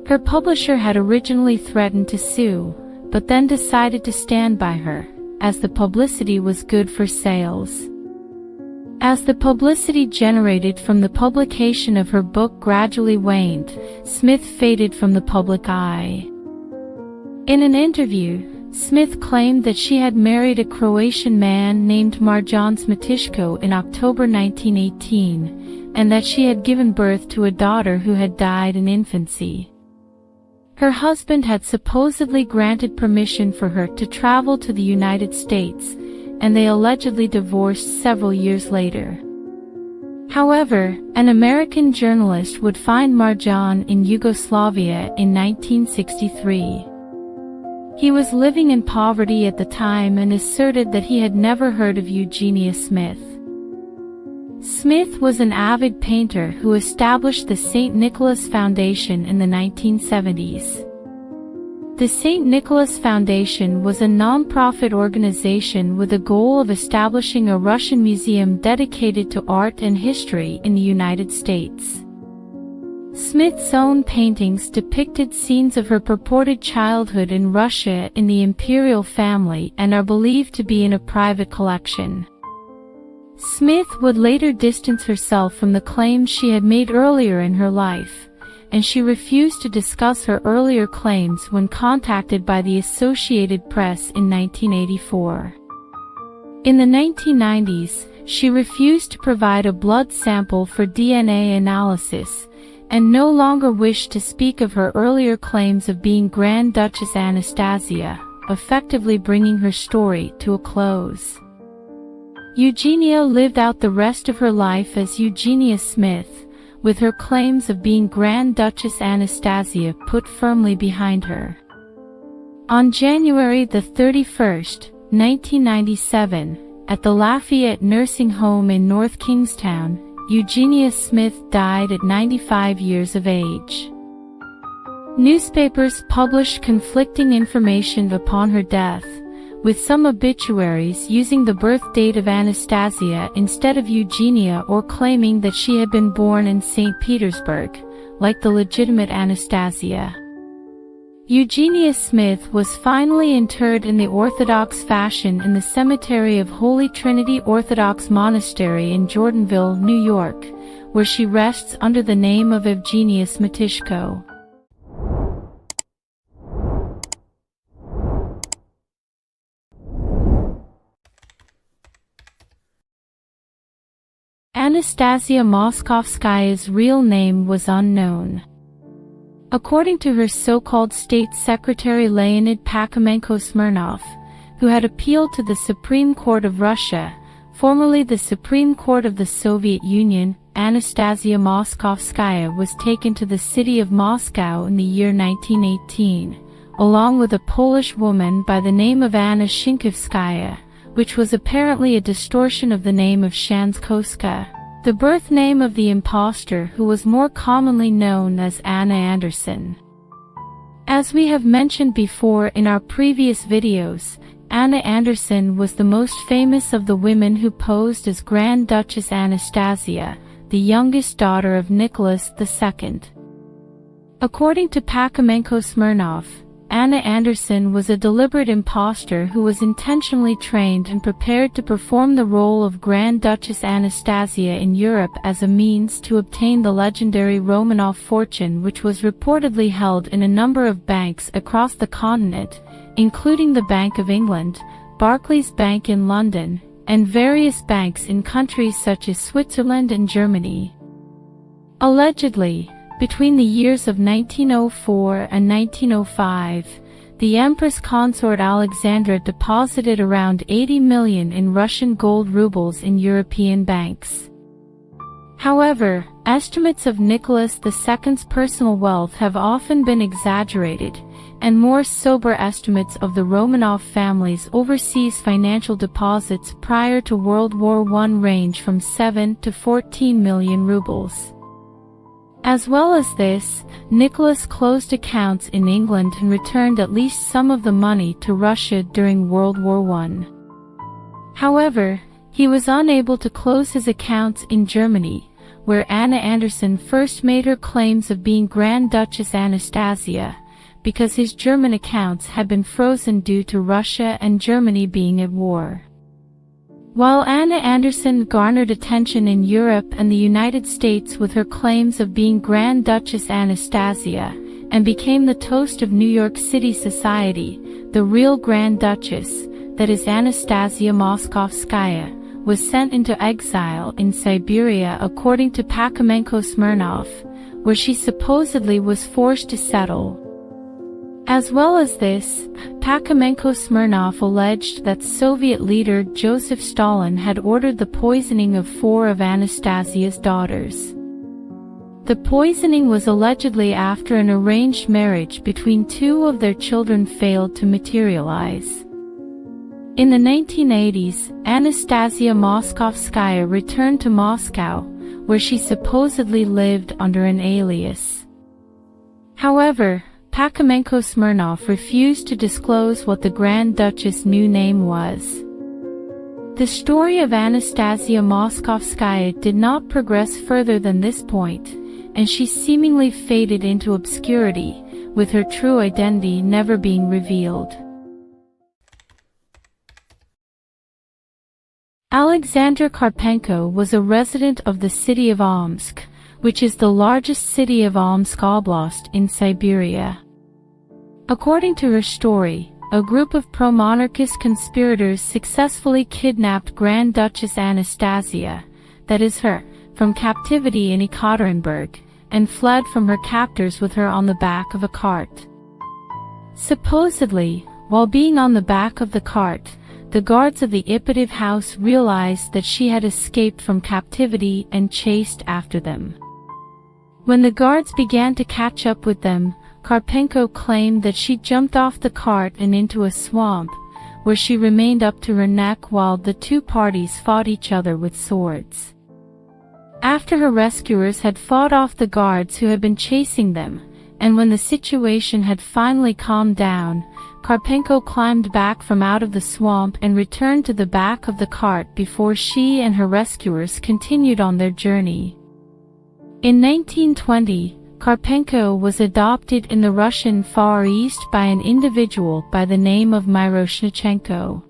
Her publisher had originally threatened to sue, but then decided to stand by her, as the publicity was good for sales. As the publicity generated from the publication of her book gradually waned, Smith faded from the public eye. In an interview, Smith claimed that she had married a Croatian man named Marjan Smetishko in October 1918, and that she had given birth to a daughter who had died in infancy. Her husband had supposedly granted permission for her to travel to the United States, and they allegedly divorced several years later. However, an American journalist would find Marjan in Yugoslavia in 1963. He was living in poverty at the time and asserted that he had never heard of Eugenia Smith. Smith was an avid painter who established the St. Nicholas Foundation in the 1970s. The St. Nicholas Foundation was a non-profit organization with the goal of establishing a Russian museum dedicated to art and history in the United States. Smith's own paintings depicted scenes of her purported childhood in Russia in the imperial family and are believed to be in a private collection. Smith would later distance herself from the claims she had made earlier in her life, and she refused to discuss her earlier claims when contacted by the Associated Press in 1984. In the 1990s, she refused to provide a blood sample for DNA analysis, and no longer wished to speak of her earlier claims of being Grand Duchess Anastasia, effectively bringing her story to a close. Eugenia lived out the rest of her life as Eugenia Smith, with her claims of being Grand Duchess Anastasia put firmly behind her. On January 31, 1997, at the Lafayette Nursing Home in North Kingstown, Eugenia Smith died at 95 years of age. Newspapers published conflicting information upon her death, with some obituaries using the birth date of Anastasia instead of Eugenia or claiming that she had been born in St. Petersburg, like the legitimate Anastasia. Eugenia Smith was finally interred in the Orthodox fashion in the cemetery of Holy Trinity Orthodox Monastery in Jordanville, New York, where she rests under the name of Eugenia Smetishko. Anastasia Moskovskaya's real name was unknown. According to her so-called state secretary Leonid Pakhamenko-Smirnov, who had appealed to the Supreme Court of Russia, formerly the Supreme Court of the Soviet Union, Anastasia Moskovskaya was taken to the city of Moscow in the year 1918, along with a Polish woman by the name of Anna Szynkowskaya, which was apparently a distortion of the name of Shanskowska, the birth name of the impostor who was more commonly known as Anna Anderson. As we have mentioned before in our previous videos, Anna Anderson was the most famous of the women who posed as Grand Duchess Anastasia, the youngest daughter of Nicholas II. According to Pakhamenko-Smirnov, Anna Anderson was a deliberate impostor who was intentionally trained and prepared to perform the role of Grand Duchess Anastasia in Europe as a means to obtain the legendary Romanov fortune, which was reportedly held in a number of banks across the continent, including the Bank of England, Barclays Bank in London, and various banks in countries such as Switzerland and Germany. Allegedly, between the years of 1904 and 1905, the Empress consort Alexandra deposited around 80 million in Russian gold rubles in European banks. However, estimates of Nicholas II's personal wealth have often been exaggerated, and more sober estimates of the Romanov family's overseas financial deposits prior to World War I range from 7 to 14 million rubles. As well as this, Nicholas closed accounts in England and returned at least some of the money to Russia during World War I. However, he was unable to close his accounts in Germany, where Anna Anderson first made her claims of being Grand Duchess Anastasia, because his German accounts had been frozen due to Russia and Germany being at war. While Anna Anderson garnered attention in Europe and the United States with her claims of being Grand Duchess Anastasia, and became the toast of New York City society, the real Grand Duchess, that is Anastasia Moskovskaya, was sent into exile in Siberia according to Pakhmenko Smirnov, where she supposedly was forced to settle. As well as this, Pakhmenko Smirnov alleged that Soviet leader Joseph Stalin had ordered the poisoning of 4 of Anastasia's daughters. The poisoning was allegedly after an arranged marriage between 2 of their children failed to materialize. In the 1980s, Anastasia Moskovskaya returned to Moscow, where she supposedly lived under an alias. However, Pakhmenko Smirnov refused to disclose what the Grand Duchess' new name was. The story of Anastasia Moskovskaya did not progress further than this point, and she seemingly faded into obscurity, with her true identity never being revealed. Alexander Karpenko was a resident of the city of Omsk, which is the largest city of Omsk Oblast in Siberia. According to her story, a group of pro-monarchist conspirators successfully kidnapped Grand Duchess Anastasia, that is her, from captivity in Ekaterinburg, and fled from her captors with her on the back of a cart. Supposedly, while being on the back of the cart, the guards of the Ipativ house realized that she had escaped from captivity and chased after them. When the guards began to catch up with them, Karpenko claimed that she jumped off the cart and into a swamp, where she remained up to her neck while the 2 parties fought each other with swords. After her rescuers had fought off the guards who had been chasing them, and when the situation had finally calmed down, Karpenko climbed back from out of the swamp and returned to the back of the cart before she and her rescuers continued on their journey. In 1920, Karpenko was adopted in the Russian Far East by an individual by the name of Miroshnichenko.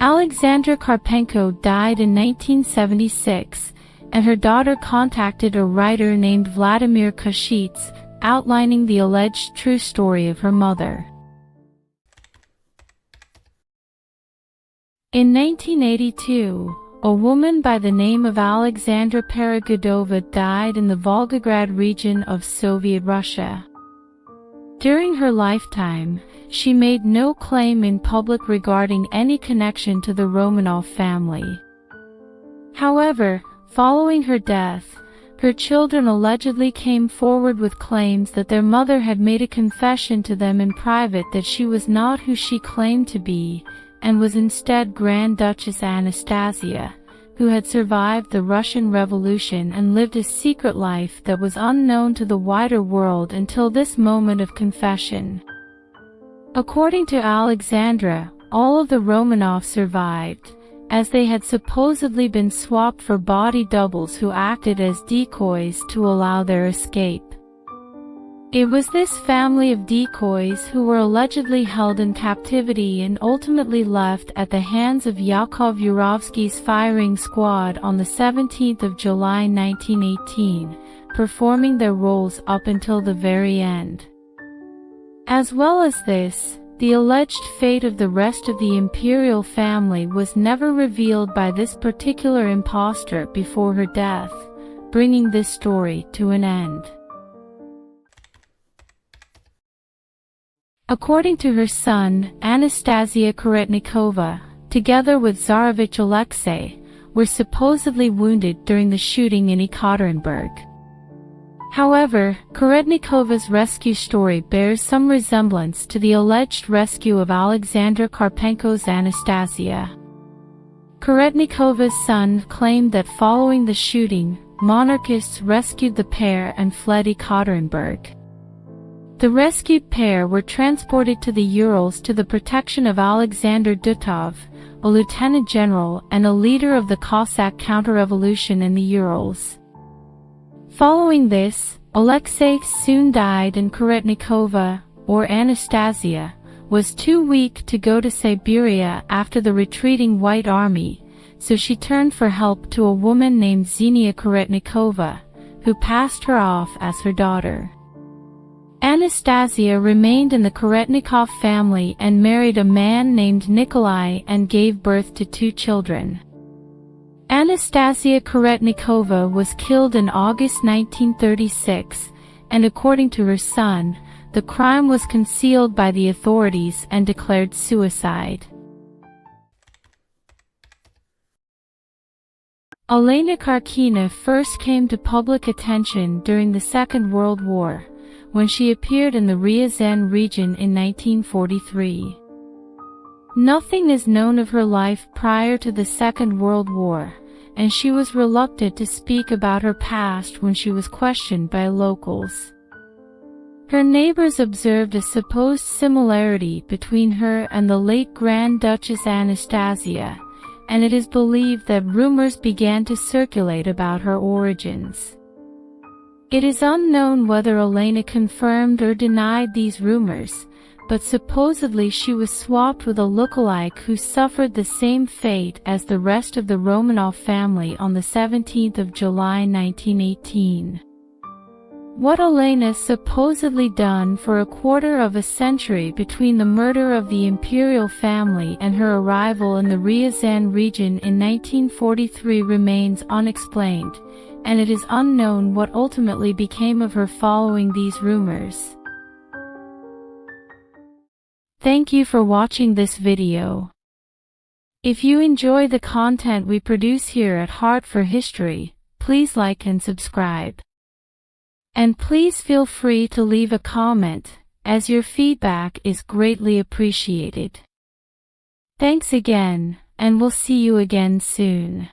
Alexandra Karpenko died in 1976, and her daughter contacted a writer named Vladimir Kashits, outlining the alleged true story of her mother. In 1982, a woman by the name of Alexandra Peregodova died in the Volgograd region of Soviet Russia. During her lifetime, she made no claim in public regarding any connection to the Romanov family. However, following her death, her children allegedly came forward with claims that their mother had made a confession to them in private that she was not who she claimed to be, and was instead Grand Duchess Anastasia, who had survived the Russian Revolution and lived a secret life that was unknown to the wider world until this moment of confession. According to Alexandra, all of the Romanovs survived, as they had supposedly been swapped for body doubles who acted as decoys to allow their escape. It was this family of decoys who were allegedly held in captivity and ultimately left at the hands of Yakov Yurovsky's firing squad on the 17th of July 1918, performing their roles up until the very end. As well as this, the alleged fate of the rest of the imperial family was never revealed by this particular impostor before her death, bringing this story to an end. According to her son, Anastasia Karetnikova, together with Tsarevich Alexei, were supposedly wounded during the shooting in Ekaterinburg. However, Karetnikova's rescue story bears some resemblance to the alleged rescue of Alexander Karpenko's Anastasia. Karetnikova's son claimed that following the shooting, monarchists rescued the pair and fled Ekaterinburg. The rescued pair were transported to the Urals to the protection of Alexander Dutov, a lieutenant general and a leader of the Cossack counter-revolution in the Urals. Following this, Alexei soon died and Karetnikova, or Anastasia, was too weak to go to Siberia after the retreating White Army, so she turned for help to a woman named Xenia Karetnikova, who passed her off as her daughter. Anastasia remained in the Karetnikov family and married a man named Nikolai and gave birth to 2 children. Anastasia Karetnikova was killed in August 1936, and according to her son, the crime was concealed by the authorities and declared suicide. Elena Karkina first came to public attention during the Second World War, when she appeared in the Ryazan region in 1943. Nothing is known of her life prior to the Second World War, and she was reluctant to speak about her past when she was questioned by locals. Her neighbors observed a supposed similarity between her and the late Grand Duchess Anastasia, and it is believed that rumors began to circulate about her origins. It is unknown whether Elena confirmed or denied these rumors, but supposedly she was swapped with a lookalike who suffered the same fate as the rest of the Romanov family on the 17th of July 1918. What Elena supposedly done for a quarter of a century between the murder of the imperial family and her arrival in the Ryazan region in 1943 remains unexplained, and it is unknown what ultimately became of her following these rumors. Thank you for watching this video. If you enjoy the content we produce here at Heart for History, please like and subscribe. And please feel free to leave a comment, as your feedback is greatly appreciated. Thanks again, and we'll see you again soon.